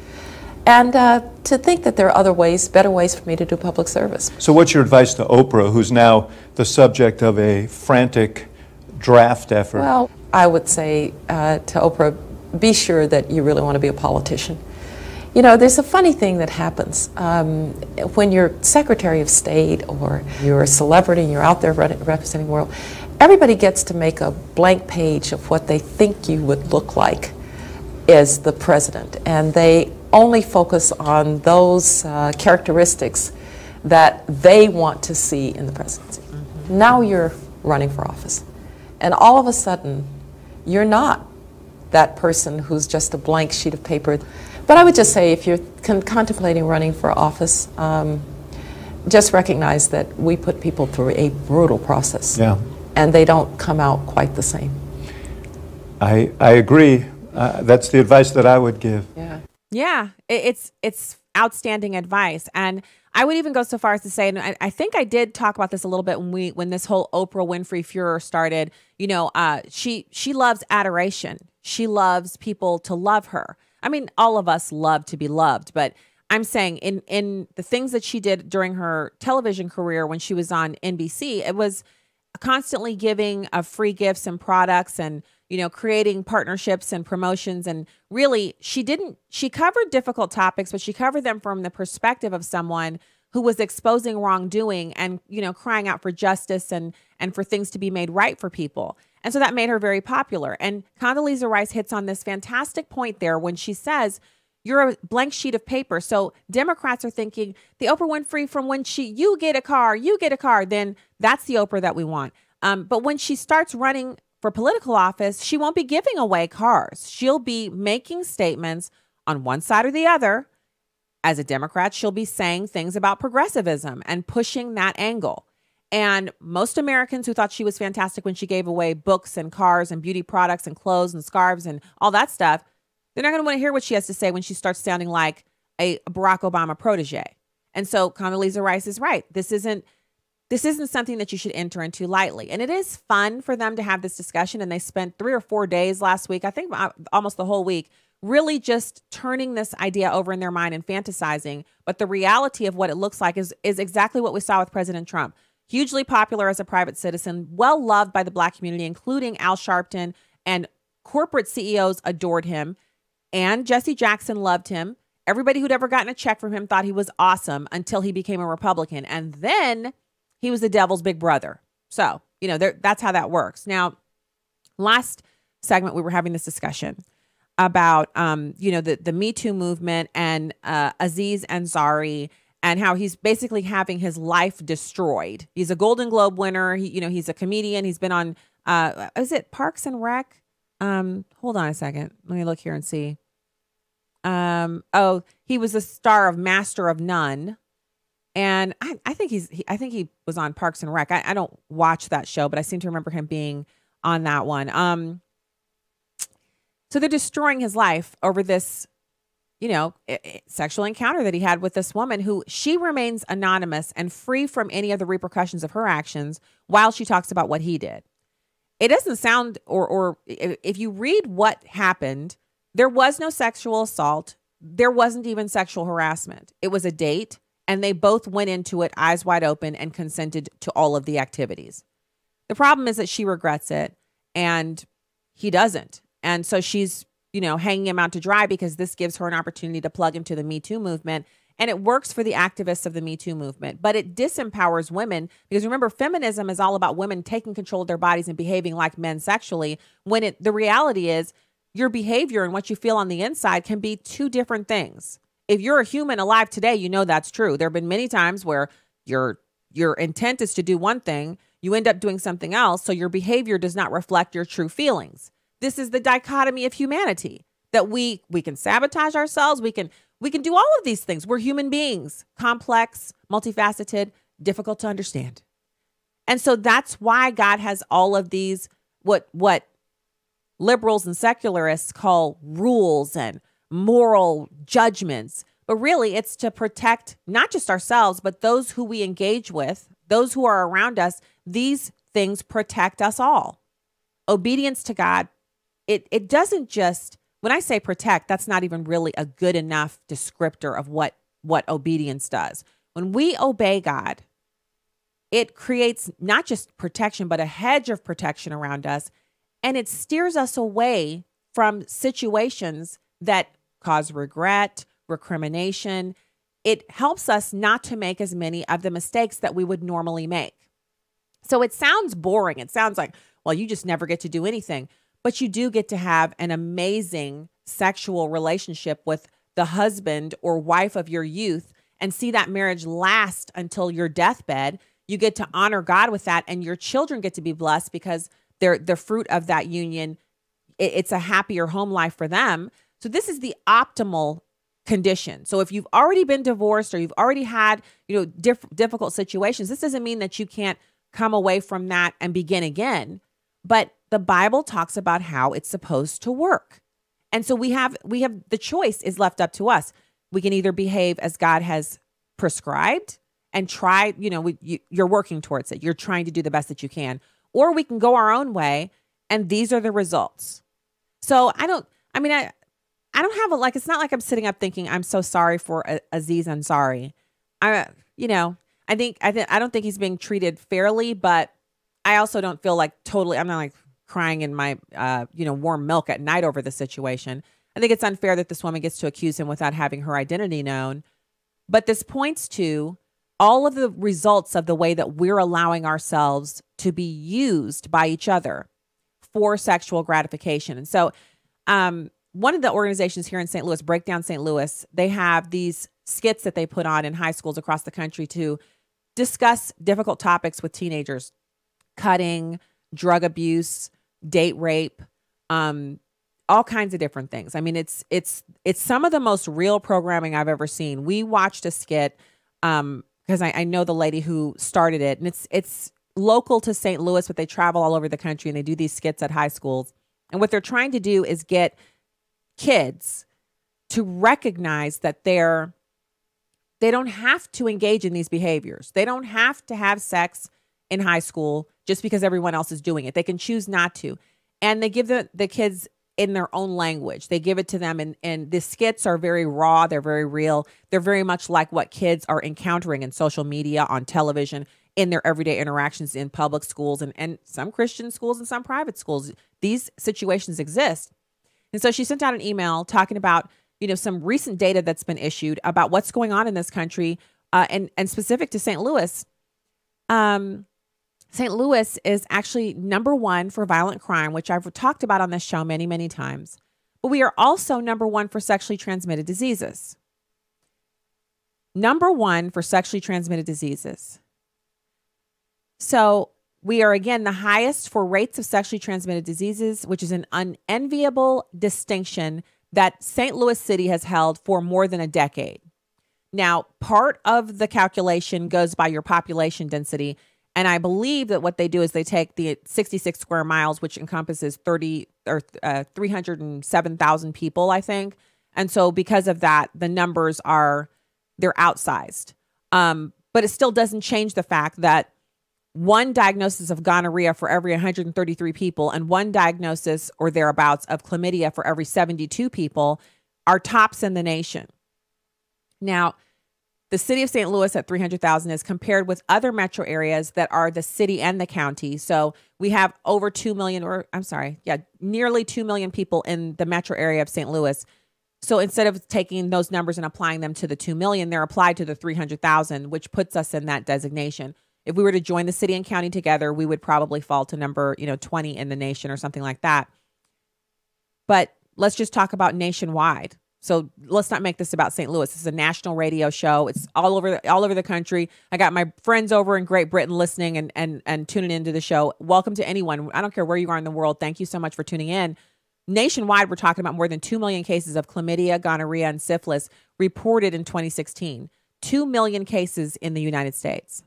And to think that there are other ways, better ways for me to do public service. So what's your advice to Oprah, who's now the subject of a frantic draft effort? Well, I would say to Oprah, be sure that you really want to be a politician. You know, there's a funny thing that happens. When you're Secretary of State or you're a celebrity and you're out there representing the world, everybody gets to make a blank page of what they think you would look like as the president. And they only focus on those characteristics that they want to see in the presidency. Mm-hmm. Now you're running for office. And all of a sudden, you're not that person who's just a blank sheet of paper. But I would just say, if you're contemplating running for office, just recognize that we put people through a brutal process. Yeah. And they don't come out quite the same. I agree. That's the advice that I would give. Yeah. Yeah, it's outstanding advice. And I would even go so far as to say, and I think I did talk about this a little bit when this whole Oprah Winfrey furor started. You know, she loves adoration. She loves people to love her. I mean, all of us love to be loved, but I'm saying in the things that she did during her television career when she was on NBC, it was constantly giving free gifts and products and, you know, creating partnerships and promotions. And really, she covered difficult topics, but she covered them from the perspective of someone who was exposing wrongdoing and, you know, crying out for justice and for things to be made right for people. And so that made her very popular. And Condoleezza Rice hits on this fantastic point there when she says, you're a blank sheet of paper. So Democrats are thinking the Oprah Winfrey from when you get a car, then that's the Oprah that we want. But when she starts running for political office, she won't be giving away cars. She'll be making statements on one side or the other. As a Democrat, she'll be saying things about progressivism and pushing that angle. And most Americans who thought she was fantastic when she gave away books and cars and beauty products and clothes and scarves and all that stuff, they're not going to want to hear what she has to say when she starts sounding like a Barack Obama protege. And so Condoleezza Rice is right. This isn't something that you should enter into lightly. And it is fun for them to have this discussion. And they spent 3 or 4 days last week, I think almost the whole week, really just turning this idea over in their mind and fantasizing. But the reality of what it looks like is exactly what we saw with President Trump. Hugely popular as a private citizen, well loved by the Black community, including Al Sharpton, and corporate CEOs adored him. And Jesse Jackson loved him. Everybody who'd ever gotten a check from him thought he was awesome until he became a Republican. And then he was the devil's big brother. So, you know, that's how that works. Now, last segment, we were having this discussion about, you know, the Me Too movement and Aziz Ansari and how he's basically having his life destroyed. He's a Golden Globe winner. He's a comedian. He's been on, is it Parks and Rec? Hold on a second. Let me look here and see. Oh, he was a star of Master of None. And I think he was on Parks and Rec. I don't watch that show, but I seem to remember him being on that one. So they're destroying his life over this, you know, sexual encounter that he had with this woman who she remains anonymous and free from any of the repercussions of her actions while she talks about what he did. It doesn't sound, or if you read what happened, there was no sexual assault. there wasn't even sexual harassment. It was a date, and they both went into it eyes wide open and consented to all of the activities. The problem is that she regrets it and he doesn't. And so she's, hanging him out to dry because this gives her an opportunity to plug into the Me Too movement. And it works for the activists of the Me Too movement, but it disempowers women because remember, feminism is all about women taking control of their bodies and behaving like men sexually, when the reality is your behavior and what you feel on the inside can be two different things. If you're a human alive today, that's true. There have been many times where your intent is to do one thing, you end up doing something else, so your behavior does not reflect your true feelings. This is the dichotomy of humanity, that we can sabotage ourselves, we can do all of these things. We're human beings, complex, multifaceted, difficult to understand. And so that's why God has all of these, what liberals and secularists call rules and moral judgments. But really, it's to protect not just ourselves, but those who we engage with, those who are around us. These things protect us all. Obedience to God, it doesn't just, when I say protect, that's not even really a good enough descriptor of what obedience does. When we obey God, it creates not just protection, but a hedge of protection around us. And it steers us away from situations that cause regret, recrimination. It helps us not to make as many of the mistakes that we would normally make. So it sounds boring. It sounds like, well, you just never get to do anything. But you do get to have an amazing sexual relationship with the husband or wife of your youth and see that marriage last until your deathbed. You get to honor God with that, and your children get to be blessed because they're the fruit of that union. It's a happier home life for them. So this is the optimal condition. So if you've already been divorced or you've already had, difficult situations, this doesn't mean that you can't come away from that and begin again. But the Bible talks about how it's supposed to work. And so we have the choice is left up to us. We can either behave as God has prescribed and try, you're working towards it. You're trying to do the best that you can, or we can go our own way. And these are the results. So I don't have it's not like I'm sitting up thinking, I'm so sorry for Aziz Ansari. I don't think he's being treated fairly, but I also don't feel like I'm not like crying in my, warm milk at night over the situation. I think it's unfair that this woman gets to accuse him without having her identity known. But this points to all of the results of the way that we're allowing ourselves to be used by each other for sexual gratification. And so one of the organizations here in St. Louis, Breakdown St. Louis, they have these skits that they put on in high schools across the country to discuss difficult topics with teenagers: cutting, drug abuse, date rape, all kinds of different things. I mean, it's some of the most real programming I've ever seen. We watched a skit because I know the lady who started it, and it's local to St. Louis, but they travel all over the country and they do these skits at high schools. And what they're trying to do is get kids to recognize that they don't have to engage in these behaviors. They don't have to have sex in high school just because everyone else is doing it. They can choose not to. And they give the kids in their own language. They give it to them. And the skits are very raw. They're very real. They're very much like what kids are encountering in social media, on television, in their everyday interactions in public schools and some Christian schools and some private schools. These situations exist. And so she sent out an email talking about, some recent data that's been issued about what's going on in this country and specific to St. Louis. St. Louis is actually number one for violent crime, which I've talked about on this show many, many times. But we are also number one for sexually transmitted diseases. Number one for sexually transmitted diseases. So we are, again, the highest for rates of sexually transmitted diseases, which is an unenviable distinction that St. Louis City has held for more than a decade. Now, part of the calculation goes by your population density. And I believe that what they do is they take the 66 square miles, which encompasses 307,000 people, I think. And so because of that, the numbers they're outsized. But it still doesn't change the fact that one diagnosis of gonorrhea for every 133 people and one diagnosis or thereabouts of chlamydia for every 72 people are tops in the nation. Now, the city of St. Louis at 300,000 is compared with other metro areas that are the city and the county. So we have over 2 million, or I'm sorry, nearly 2 million people in the metro area of St. Louis. So instead of taking those numbers and applying them to the 2 million, they're applied to the 300,000, which puts us in that designation. If we were to join the city and county together, we would probably fall to number, 20 in the nation or something like that. But let's just talk about nationwide. So let's not make this about St. Louis. This is a national radio show. It's all over the country. I got my friends over in Great Britain listening and tuning into the show. Welcome to anyone. I don't care where you are in the world. Thank you so much for tuning in. Nationwide, we're talking about more than 2 million cases of chlamydia, gonorrhea, and syphilis reported in 2016. 2 million cases in the United States.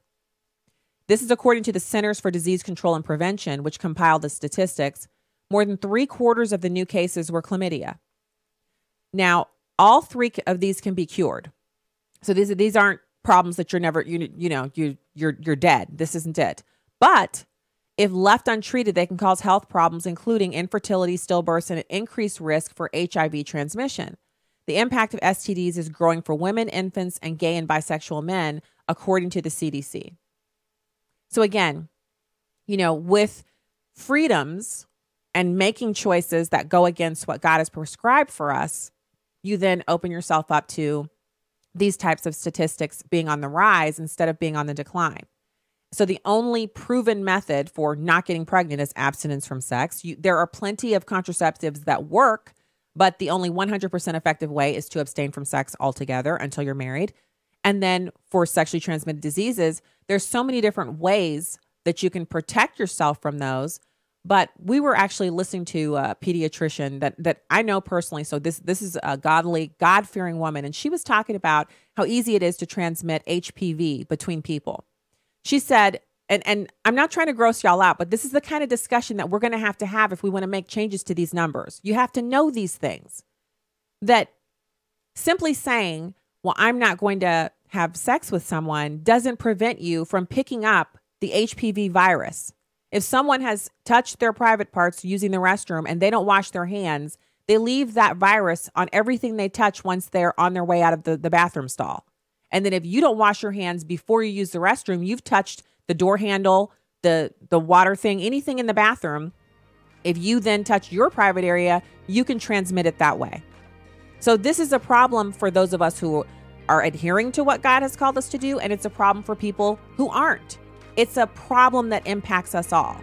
This is according to the Centers for Disease Control and Prevention, which compiled the statistics. More than 3/4 of the new cases were chlamydia. Now, all 3 of these can be cured. So these aren't problems that you're never, you're dead. This isn't it. But if left untreated, they can cause health problems, including infertility, stillbirths, and an increased risk for HIV transmission. The impact of STDs is growing for women, infants, and gay and bisexual men, according to the CDC. So again, with freedoms and making choices that go against what God has prescribed for us, you then open yourself up to these types of statistics being on the rise instead of being on the decline. So the only proven method for not getting pregnant is abstinence from sex. There are plenty of contraceptives that work, but the only 100% effective way is to abstain from sex altogether until you're married. And then for sexually transmitted diseases, there's so many different ways that you can protect yourself from those. But we were actually listening to a pediatrician that I know personally. So this is a godly, God-fearing woman. And she was talking about how easy it is to transmit HPV between people. She said, and I'm not trying to gross y'all out, but this is the kind of discussion that we're going to have if we want to make changes to these numbers. You have to know these things. That simply saying, well, I'm not going to have sex with someone doesn't prevent you from picking up the HPV virus. If someone has touched their private parts using the restroom and they don't wash their hands, they leave that virus on everything they touch once they're on their way out of the bathroom stall. And then if you don't wash your hands before you use the restroom, you've touched the door handle, the water thing, anything in the bathroom. If you then touch your private area, you can transmit it that way. So this is a problem for those of us who are adhering to what God has called us to do, and it's a problem for people who aren't. It's a problem that impacts us all.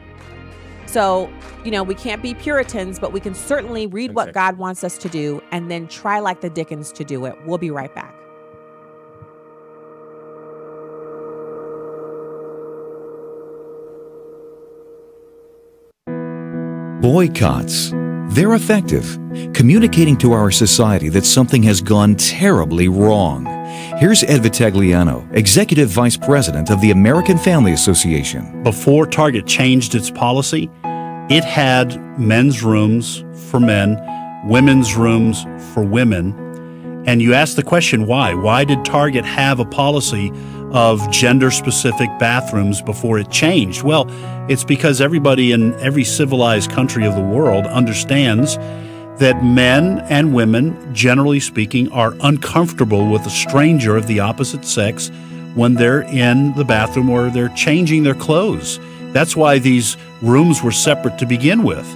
So, we can't be Puritans, but we can certainly read what God wants us to do and then try like the Dickens to do it. We'll be right back. Boycotts. They're effective, communicating to our society that something has gone terribly wrong. Here's Ed Vitagliano, Executive Vice President of the American Family Association. Before Target changed its policy, it had men's rooms for men, women's rooms for women. And you ask the question, why? Why did Target have a policy of gender-specific bathrooms before it changed? Well, it's because everybody in every civilized country of the world understands that men and women, generally speaking, are uncomfortable with a stranger of the opposite sex when they're in the bathroom or they're changing their clothes. That's why these rooms were separate to begin with.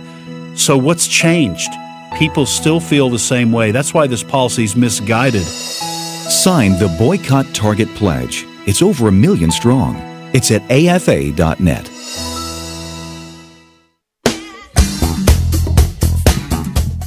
So what's changed? People still feel the same way. That's why this policy is misguided. Sign the Boycott Target Pledge. It's over 1 million strong. It's at afa.net.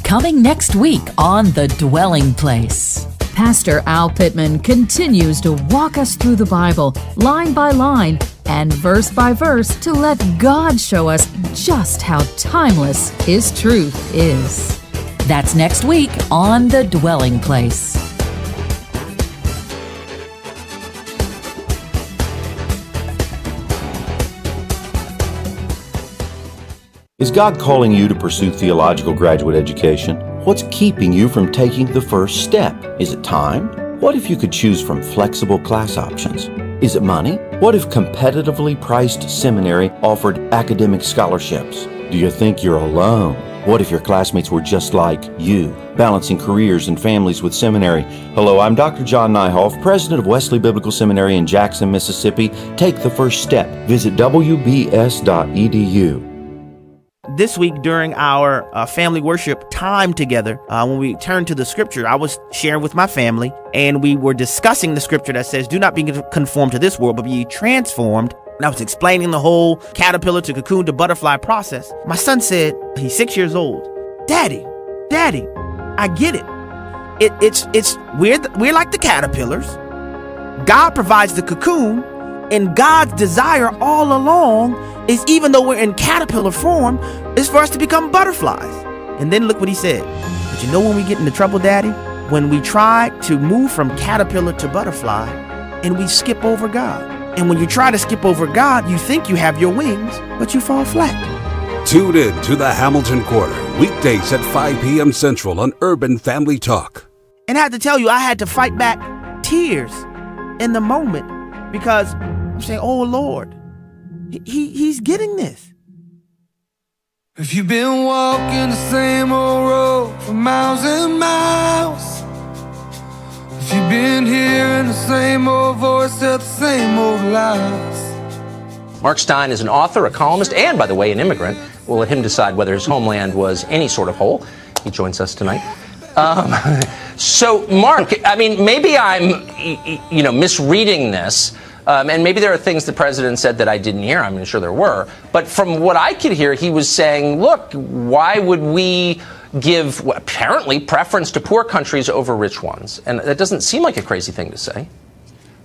Coming next week on The Dwelling Place. Pastor Al Pittman continues to walk us through the Bible, line by line and verse by verse, to let God show us just how timeless His truth is. That's next week on The Dwelling Place. Is God calling you to pursue theological graduate education? What's keeping you from taking the first step? Is it time? What if you could choose from flexible class options? Is it money? What if competitively priced seminary offered academic scholarships? Do you think you're alone? What if your classmates were just like you, balancing careers and families with seminary? Hello, I'm Dr. John Nyhoff, president of Wesley Biblical Seminary in Jackson, Mississippi. Take the first step. Visit wbs.edu. This week during our family worship time together, when we turned to the scripture, I was sharing with my family, and we were discussing the scripture that says, do not be conformed to this world, but be ye transformed. And I was explaining the whole caterpillar to cocoon to butterfly process. My son said, he's 6 years old, Daddy, I get it. We're like the caterpillars. God provides the cocoon, and God's desire all along is, even though we're in caterpillar form, is for us to become butterflies. And then look what he said. But you know when we get into trouble, Daddy? When we try to move from caterpillar to butterfly and we skip over God. And when you try to skip over God, you think you have your wings, but you fall flat. Tune in to the Hamilton Corner, weekdays at 5 p.m. Central on Urban Family Talk. And I had to tell you, I had to fight back tears in the moment because I'm saying, oh, Lord, he's getting this. If you've been walking the same old road for miles and miles, if you've been hearing the same old voice, tell the same old lies. Mark Stein is an author, a columnist, and, by the way, an immigrant. We'll let him decide whether his homeland was any sort of hole. He joins us tonight. So, Mark, I mean, maybe I'm, misreading this. And maybe there are things the president said that I didn't hear. I'm sure there were. But from what I could hear, he was saying, look, why would we give, apparently, preference to poor countries over rich ones? And that doesn't seem like a crazy thing to say.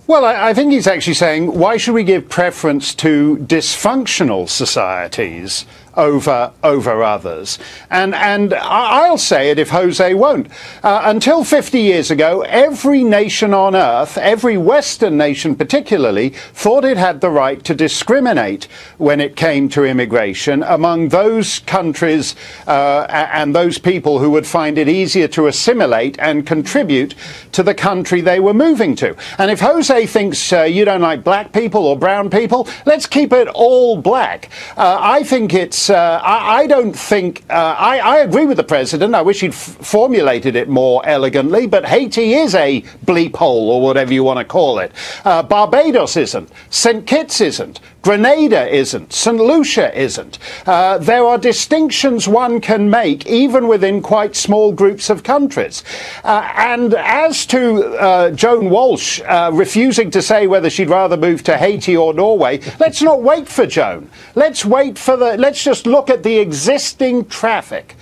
Well, I think he's actually saying, why should we give preference to dysfunctional societies over others? And I'll say it if Jose won't. Until 50 years ago, every nation on earth, every Western nation particularly, thought it had the right to discriminate when it came to immigration among those countries and those people who would find it easier to assimilate and contribute to the country they were moving to. And if Jose thinks you don't like black people or brown people, let's keep it all black. I think it's I don't think I agree with the president. I wish he'd formulated it more elegantly, but Haiti is a bleep hole, or whatever you want to call it. Barbados isn't. St. Kitts isn't. Grenada isn't. St. Lucia isn't. There are distinctions one can make even within quite small groups of countries. And as to Joan Walsh refusing to say whether she'd rather move to Haiti or Norway, let's not wait for Joan. Let's just look at the existing traffic.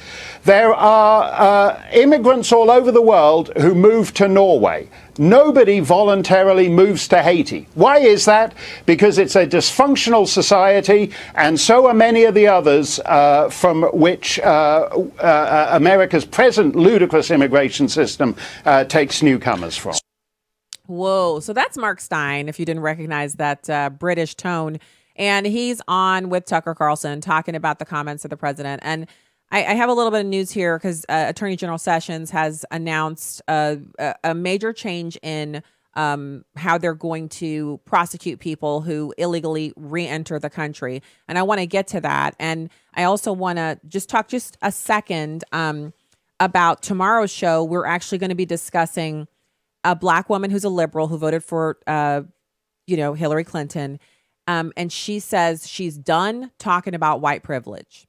There are immigrants all over the world who move to Norway. Nobody voluntarily moves to Haiti. Why is that? Because it's a dysfunctional society, and so are many of the others from which America's present ludicrous immigration system takes newcomers from. Whoa. So that's Mark Stein, if you didn't recognize that British tone. And he's on with Tucker Carlson talking about the comments of the president. And I have a little bit of news here because Attorney General Sessions has announced a major change in how they're going to prosecute people who illegally re-enter the country. And I want to get to that. And I also want to just talk just a second about tomorrow's show. We're actually going to be discussing a black woman who's a liberal who voted for, Hillary Clinton. And she says she's done talking about white privilege.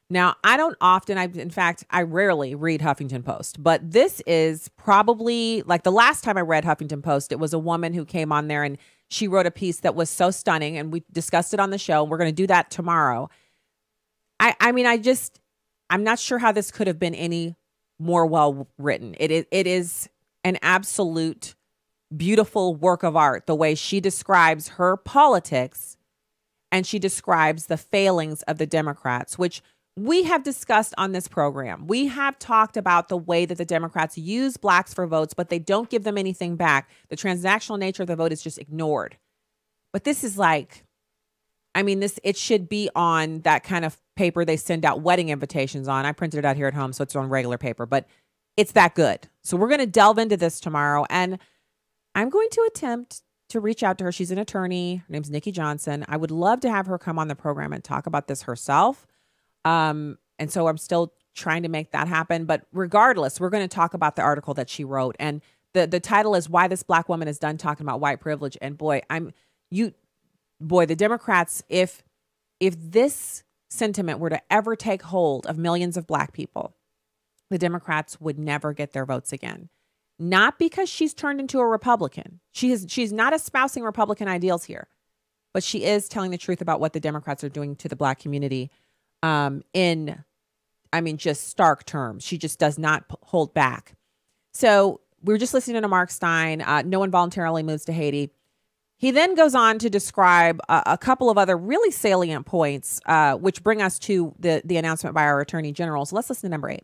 Now, I don't often, in fact, I rarely read Huffington Post, but this is probably like the last time I read Huffington Post, it was a woman who came on there and she wrote a piece that was so stunning, and we discussed it on the show. And we're going to do that tomorrow. I'm not sure how this could have been any more well written. It is an absolute beautiful work of art, the way she describes her politics and she describes the failings of the Democrats, which we have discussed on this program. We have talked about the way that the Democrats use blacks for votes, but they don't give them anything back. The transactional nature of the vote is just ignored. But this is it should be on that kind of paper they send out wedding invitations on. I printed it out here at home, so it's on regular paper, but it's that good. So we're going to delve into this tomorrow, and I'm going to attempt to reach out to her. She's an attorney. Her name's Nikki Johnson. I would love to have her come on the program and talk about this herself. And so I'm still trying to make that happen. But regardless, we're going to talk about the article that she wrote. And the title is Why This Black Woman Is Done Talking About White Privilege. And boy, the Democrats, if this sentiment were to ever take hold of millions of black people, the Democrats would never get their votes again. Not because she's turned into a Republican. She's not espousing Republican ideals here, but she is telling the truth about what the Democrats are doing to the black community just stark terms. She just does not hold back. So we were just listening to Mark Stein. No one voluntarily moves to Haiti. He then goes on to describe a couple of other really salient points, which bring us to the announcement by our Attorney General. So let's listen to number 8.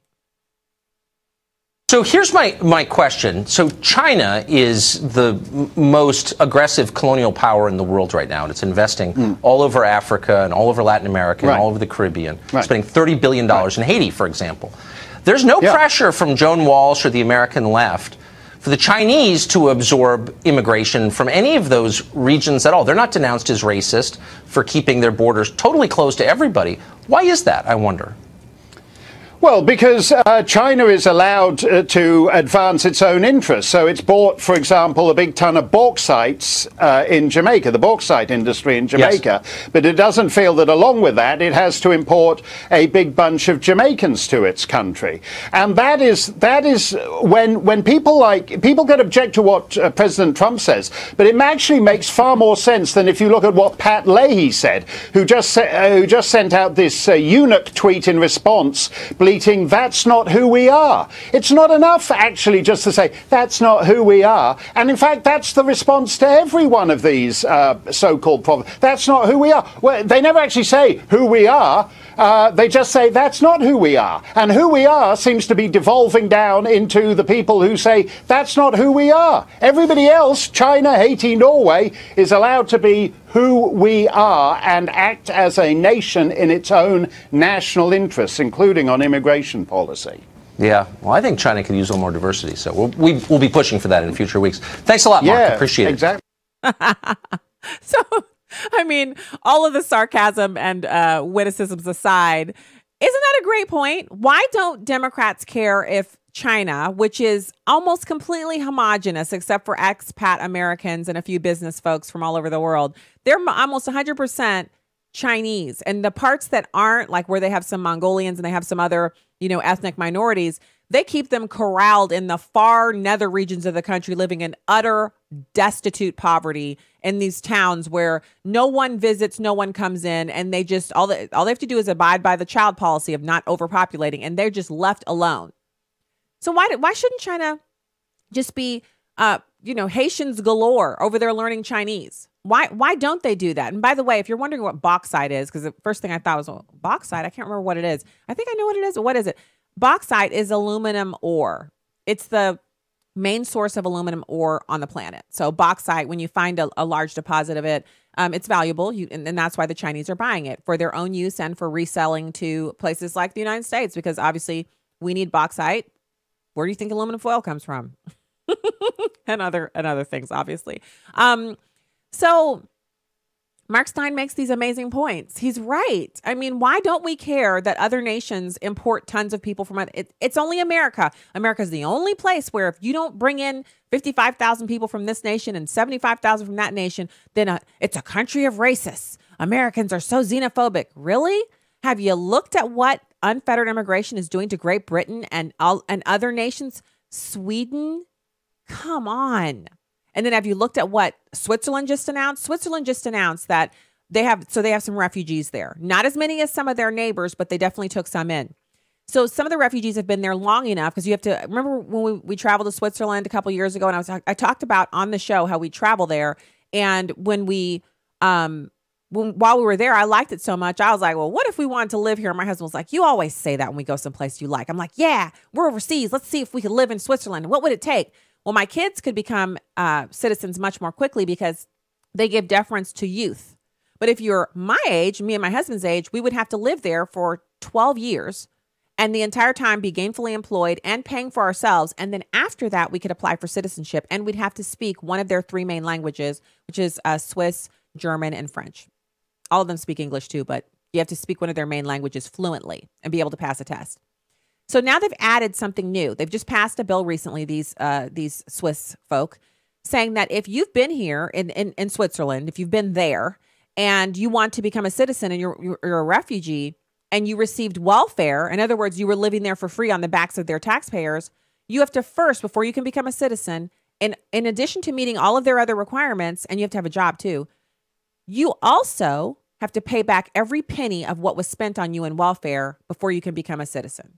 So here's my question. So China is the most aggressive colonial power in the world right now, and it's investing all over Africa and all over Latin America and all over the Caribbean, spending $30 billion in Haiti, for example. There's no pressure from Joan Walsh or the American left for the Chinese to absorb immigration from any of those regions at all. They're not denounced as racist for keeping their borders totally closed to everybody. Why is that, I wonder? Well, because China is allowed to advance its own interests. So it's bought, for example, a big ton of bauxites in Jamaica, the bauxite industry in Jamaica. Yes. But it doesn't feel that along with that, it has to import a big bunch of Jamaicans to its country. And that is when people get object to what President Trump says, but it actually makes far more sense than if you look at what Pat Leahy said, who just sent out this eunuch tweet in response, bleating, "That's not who we are." It's not enough actually just to say, "That's not who we are." And in fact, that's the response to every one of these so-called problems. That's not who we are. Well, they never actually say who we are. They just say, "That's not who we are." And who we are seems to be devolving down into the people who say, "That's not who we are." Everybody else, China, Haiti, Norway, is allowed to be who we are and act as a nation in its own national interests, including on immigration policy. Yeah, well, I think China could use a little more diversity, so we'll be pushing for that in future weeks. Thanks a lot, Mark. Appreciate it. Exactly. So, I mean, all of the sarcasm and witticisms aside, isn't that a great point? Why don't Democrats care if China, which is almost completely homogenous except for expat Americans and a few business folks from all over the world, they're almost 100% Chinese. And the parts that aren't, like where they have some Mongolians and they have some other, ethnic minorities, they keep them corralled in the far nether regions of the country, living in utter destitute poverty in these towns where no one visits, no one comes in, and they just all they have to do is abide by the child policy of not overpopulating, and they're just left alone. So why shouldn't China just be Haitians galore over there learning Chinese? Why don't they do that? And by the way, if you're wondering what bauxite is, because the first thing I thought was, well, bauxite, I can't remember what it is. I think I know what it is. What is it? Bauxite is aluminum ore. It's the main source of aluminum ore on the planet. So bauxite, when you find a large deposit of it, it's valuable. And that's why the Chinese are buying it for their own use and for reselling to places like the United States, because obviously we need bauxite. Where do you think aluminum foil comes from? and other things, obviously. So Mark Stein makes these amazing points. He's right. I mean, why don't we care that other nations import tons of people from it? It's only America. America's the only place where if you don't bring in 55,000 people from this nation and 75,000 from that nation, then it's a country of racists. Americans are so xenophobic. Really? Have you looked at what unfettered immigration is doing to Great Britain and other nations? Sweden? Come on. And then have you looked at what Switzerland just announced? Switzerland just announced that they have some refugees there. Not as many as some of their neighbors, but they definitely took some in. So some of the refugees have been there long enough, because you have to remember when we traveled to Switzerland a couple years ago, and I talked about on the show how we travel there. And when while we were there, I liked it so much. I was like, well, what if we wanted to live here? And my husband was like, you always say that when we go someplace you like. I'm like, yeah, we're overseas. Let's see if we could live in Switzerland. What would it take? Well, my kids could become citizens much more quickly because they give deference to youth. But if you're my age, me and my husband's age, we would have to live there for 12 years and the entire time be gainfully employed and paying for ourselves. And then after that, we could apply for citizenship, and we'd have to speak one of their 3 main languages, which is Swiss, German, and French. All of them speak English too, but you have to speak one of their main languages fluently and be able to pass a test. So now they've added something new. They've just passed a bill recently, these Swiss folk, saying that if you've been here in Switzerland, if you've been there and you want to become a citizen and you're a refugee and you received welfare, in other words, you were living there for free on the backs of their taxpayers, you have to first, before you can become a citizen, in addition to meeting all of their other requirements, and you have to have a job too, you also have to pay back every penny of what was spent on you in welfare before you can become a citizen.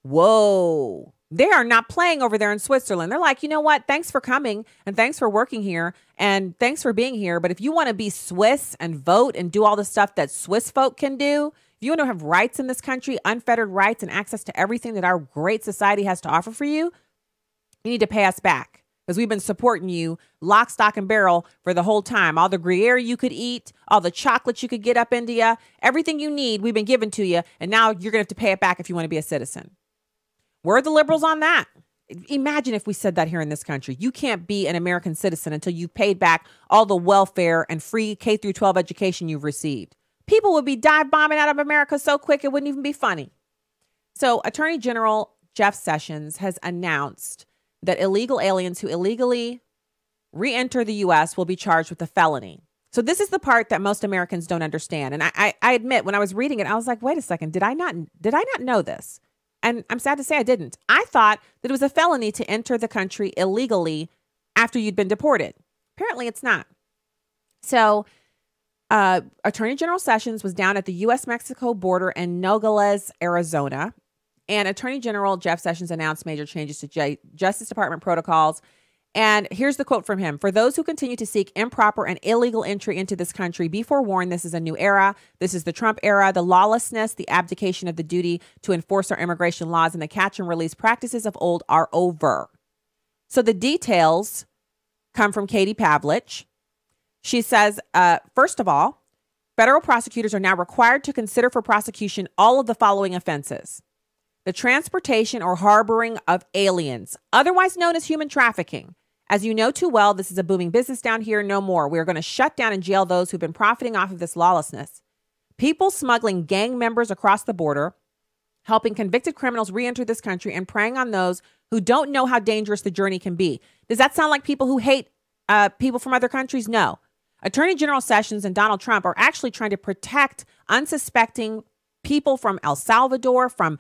Whoa. They are not playing over there in Switzerland. They're like, you know what? Thanks for coming and thanks for working here and thanks for being here. But if you want to be Swiss and vote and do all the stuff that Swiss folk can do, if you want to have rights in this country, unfettered rights and access to everything that our great society has to offer for you, you need to pay us back because we've been supporting you lock, stock, and barrel for the whole time. All the Gruyere you could eat, all the chocolate you could get up into you, everything you need, we've been giving to you. And now you're going to have to pay it back if you want to be a citizen. Where are the liberals on that? Imagine if we said that here in this country. You can't be an American citizen until you've paid back all the welfare and free K through 12 education you've received. People would be dive bombing out of America so quick it wouldn't even be funny. So Attorney General Jeff Sessions has announced that illegal aliens who illegally re-enter the U.S. will be charged with a felony. So this is the part that most Americans don't understand. And I admit, when I was reading it, I was like, wait a second, did I not know this? And I'm sad to say I didn't. I thought that it was a felony to enter the country illegally after you'd been deported. Apparently it's not. So Attorney General Sessions was down at the U.S.-Mexico border in Nogales, Arizona. And Attorney General Jeff Sessions announced major changes to Justice Department protocols. And here's the quote from him. For those who continue to seek improper and illegal entry into this country, be forewarned, this is a new era. This is the Trump era. The lawlessness, the abdication of the duty to enforce our immigration laws, and the catch and release practices of old are over. So the details come from Katie Pavlich. She says, first of all, federal prosecutors are now required to consider for prosecution all of the following offenses. The transportation or harboring of aliens, otherwise known as human trafficking. As you know too well, this is a booming business down here. No more. We are going to shut down and jail those who've been profiting off of this lawlessness. People smuggling gang members across the border, helping convicted criminals re-enter this country, and preying on those who don't know how dangerous the journey can be. Does that sound like people who hate people from other countries? No. Attorney General Sessions and Donald Trump are actually trying to protect unsuspecting people from El Salvador, from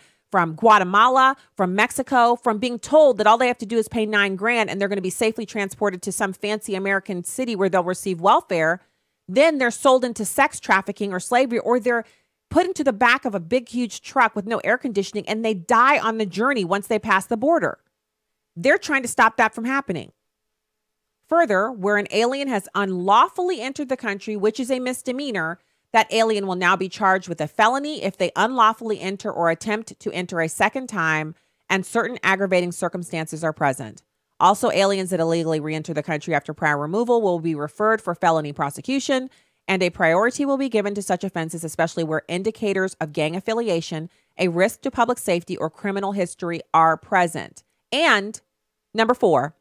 Guatemala, from Mexico, from being told that all they have to do is pay $9,000 and they're going to be safely transported to some fancy American city where they'll receive welfare. Then they're sold into sex trafficking or slavery, or they're put into the back of a big, huge truck with no air conditioning and they die on the journey once they pass the border. They're trying to stop that from happening. Further, where an alien has unlawfully entered the country, which is a misdemeanor, that alien will now be charged with a felony if they unlawfully enter or attempt to enter a second time and certain aggravating circumstances are present. Also, aliens that illegally re-enter the country after prior removal will be referred for felony prosecution, and a priority will be given to such offenses, especially where indicators of gang affiliation, a risk to public safety, or criminal history are present. And number 4,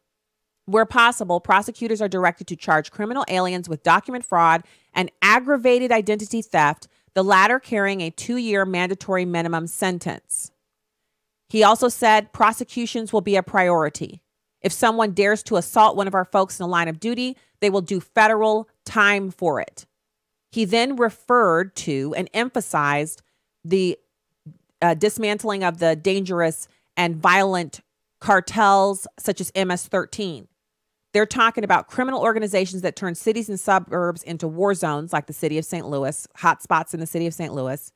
where possible, prosecutors are directed to charge criminal aliens with document fraud and aggravated identity theft, the latter carrying a 2-year mandatory minimum sentence. He also said prosecutions will be a priority. If someone dares to assault one of our folks in the line of duty, they will do federal time for it. He then referred to and emphasized the dismantling of the dangerous and violent cartels such as MS-13. They're talking about criminal organizations that turn cities and suburbs into war zones, like the city of St. Louis, hotspots in the city of St. Louis.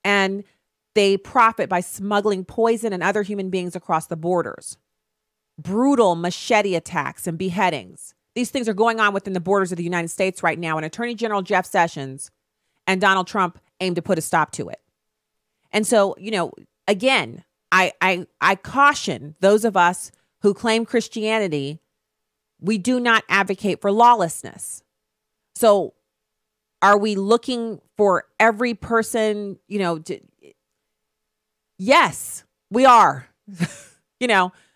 And they profit by smuggling poison and other human beings across the borders. Brutal machete attacks and beheadings. These things are going on within the borders of the United States right now. And Attorney General Jeff Sessions and Donald Trump aim to put a stop to it. And so, again, I caution those of us who claim Christianity. We do not advocate for lawlessness. So are we looking for every person, yes, we are.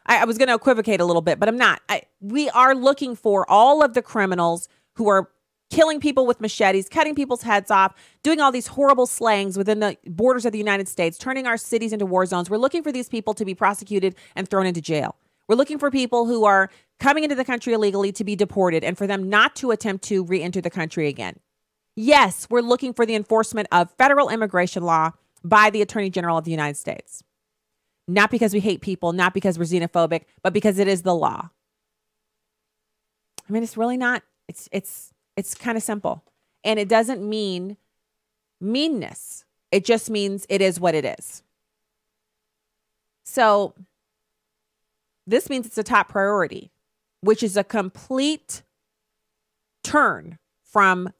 I was going to equivocate a little bit, but I'm not. We are looking for all of the criminals who are killing people with machetes, cutting people's heads off, doing all these horrible slayings within the borders of the United States, turning our cities into war zones. We're looking for these people to be prosecuted and thrown into jail. We're looking for people who are coming into the country illegally to be deported and for them not to attempt to re-enter the country again. Yes, we're looking for the enforcement of federal immigration law by the Attorney General of the United States. Not because we hate people, not because we're xenophobic, but because it is the law. I mean, it's really not, it's kind of simple. And it doesn't mean meanness. It just means it is what it is. So this means it's a top priority, which is a complete turn from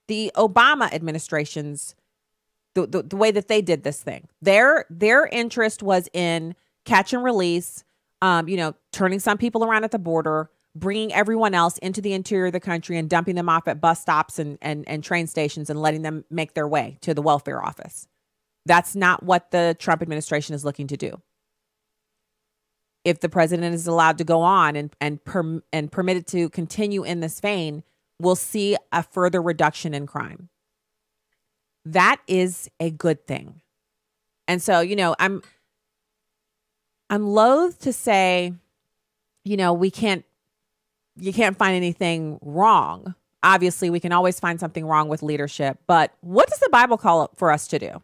the Obama administration's, the way that they did this thing. Their interest was in catch and release, turning some people around at the border, bringing everyone else into the interior of the country and dumping them off at bus stops and train stations and letting them make their way to the welfare office. That's not what the Trump administration is looking to do. If the president is allowed to go on and permitted to continue in this vein, we'll see a further reduction in crime. That is a good thing. And so, I'm loath to say, you can't find anything wrong. Obviously, we can always find something wrong with leadership. But what does the Bible call for us to do?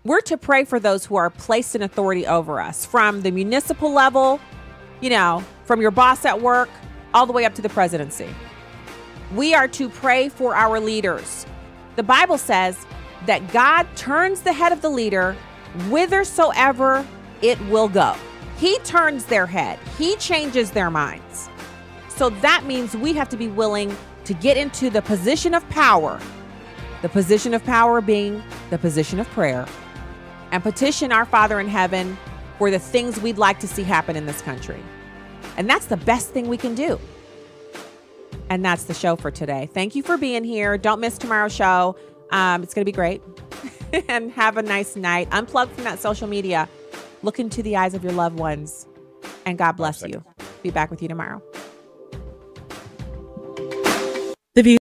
We're to pray for those who are placed in authority over us, from the municipal level, from your boss at work, all the way up to the presidency. We are to pray for our leaders. The Bible says that God turns the head of the leader whithersoever it will go. He turns their head. He changes their minds. So that means we have to be willing to get into the position of power, the position of power being the position of prayer, and petition our Father in heaven for the things we'd like to see happen in this country. And that's the best thing we can do. And that's the show for today. Thank you for being here. Don't miss tomorrow's show. It's going to be great. And have a nice night. Unplug from that social media. Look into the eyes of your loved ones. And God bless you. Be back with you tomorrow.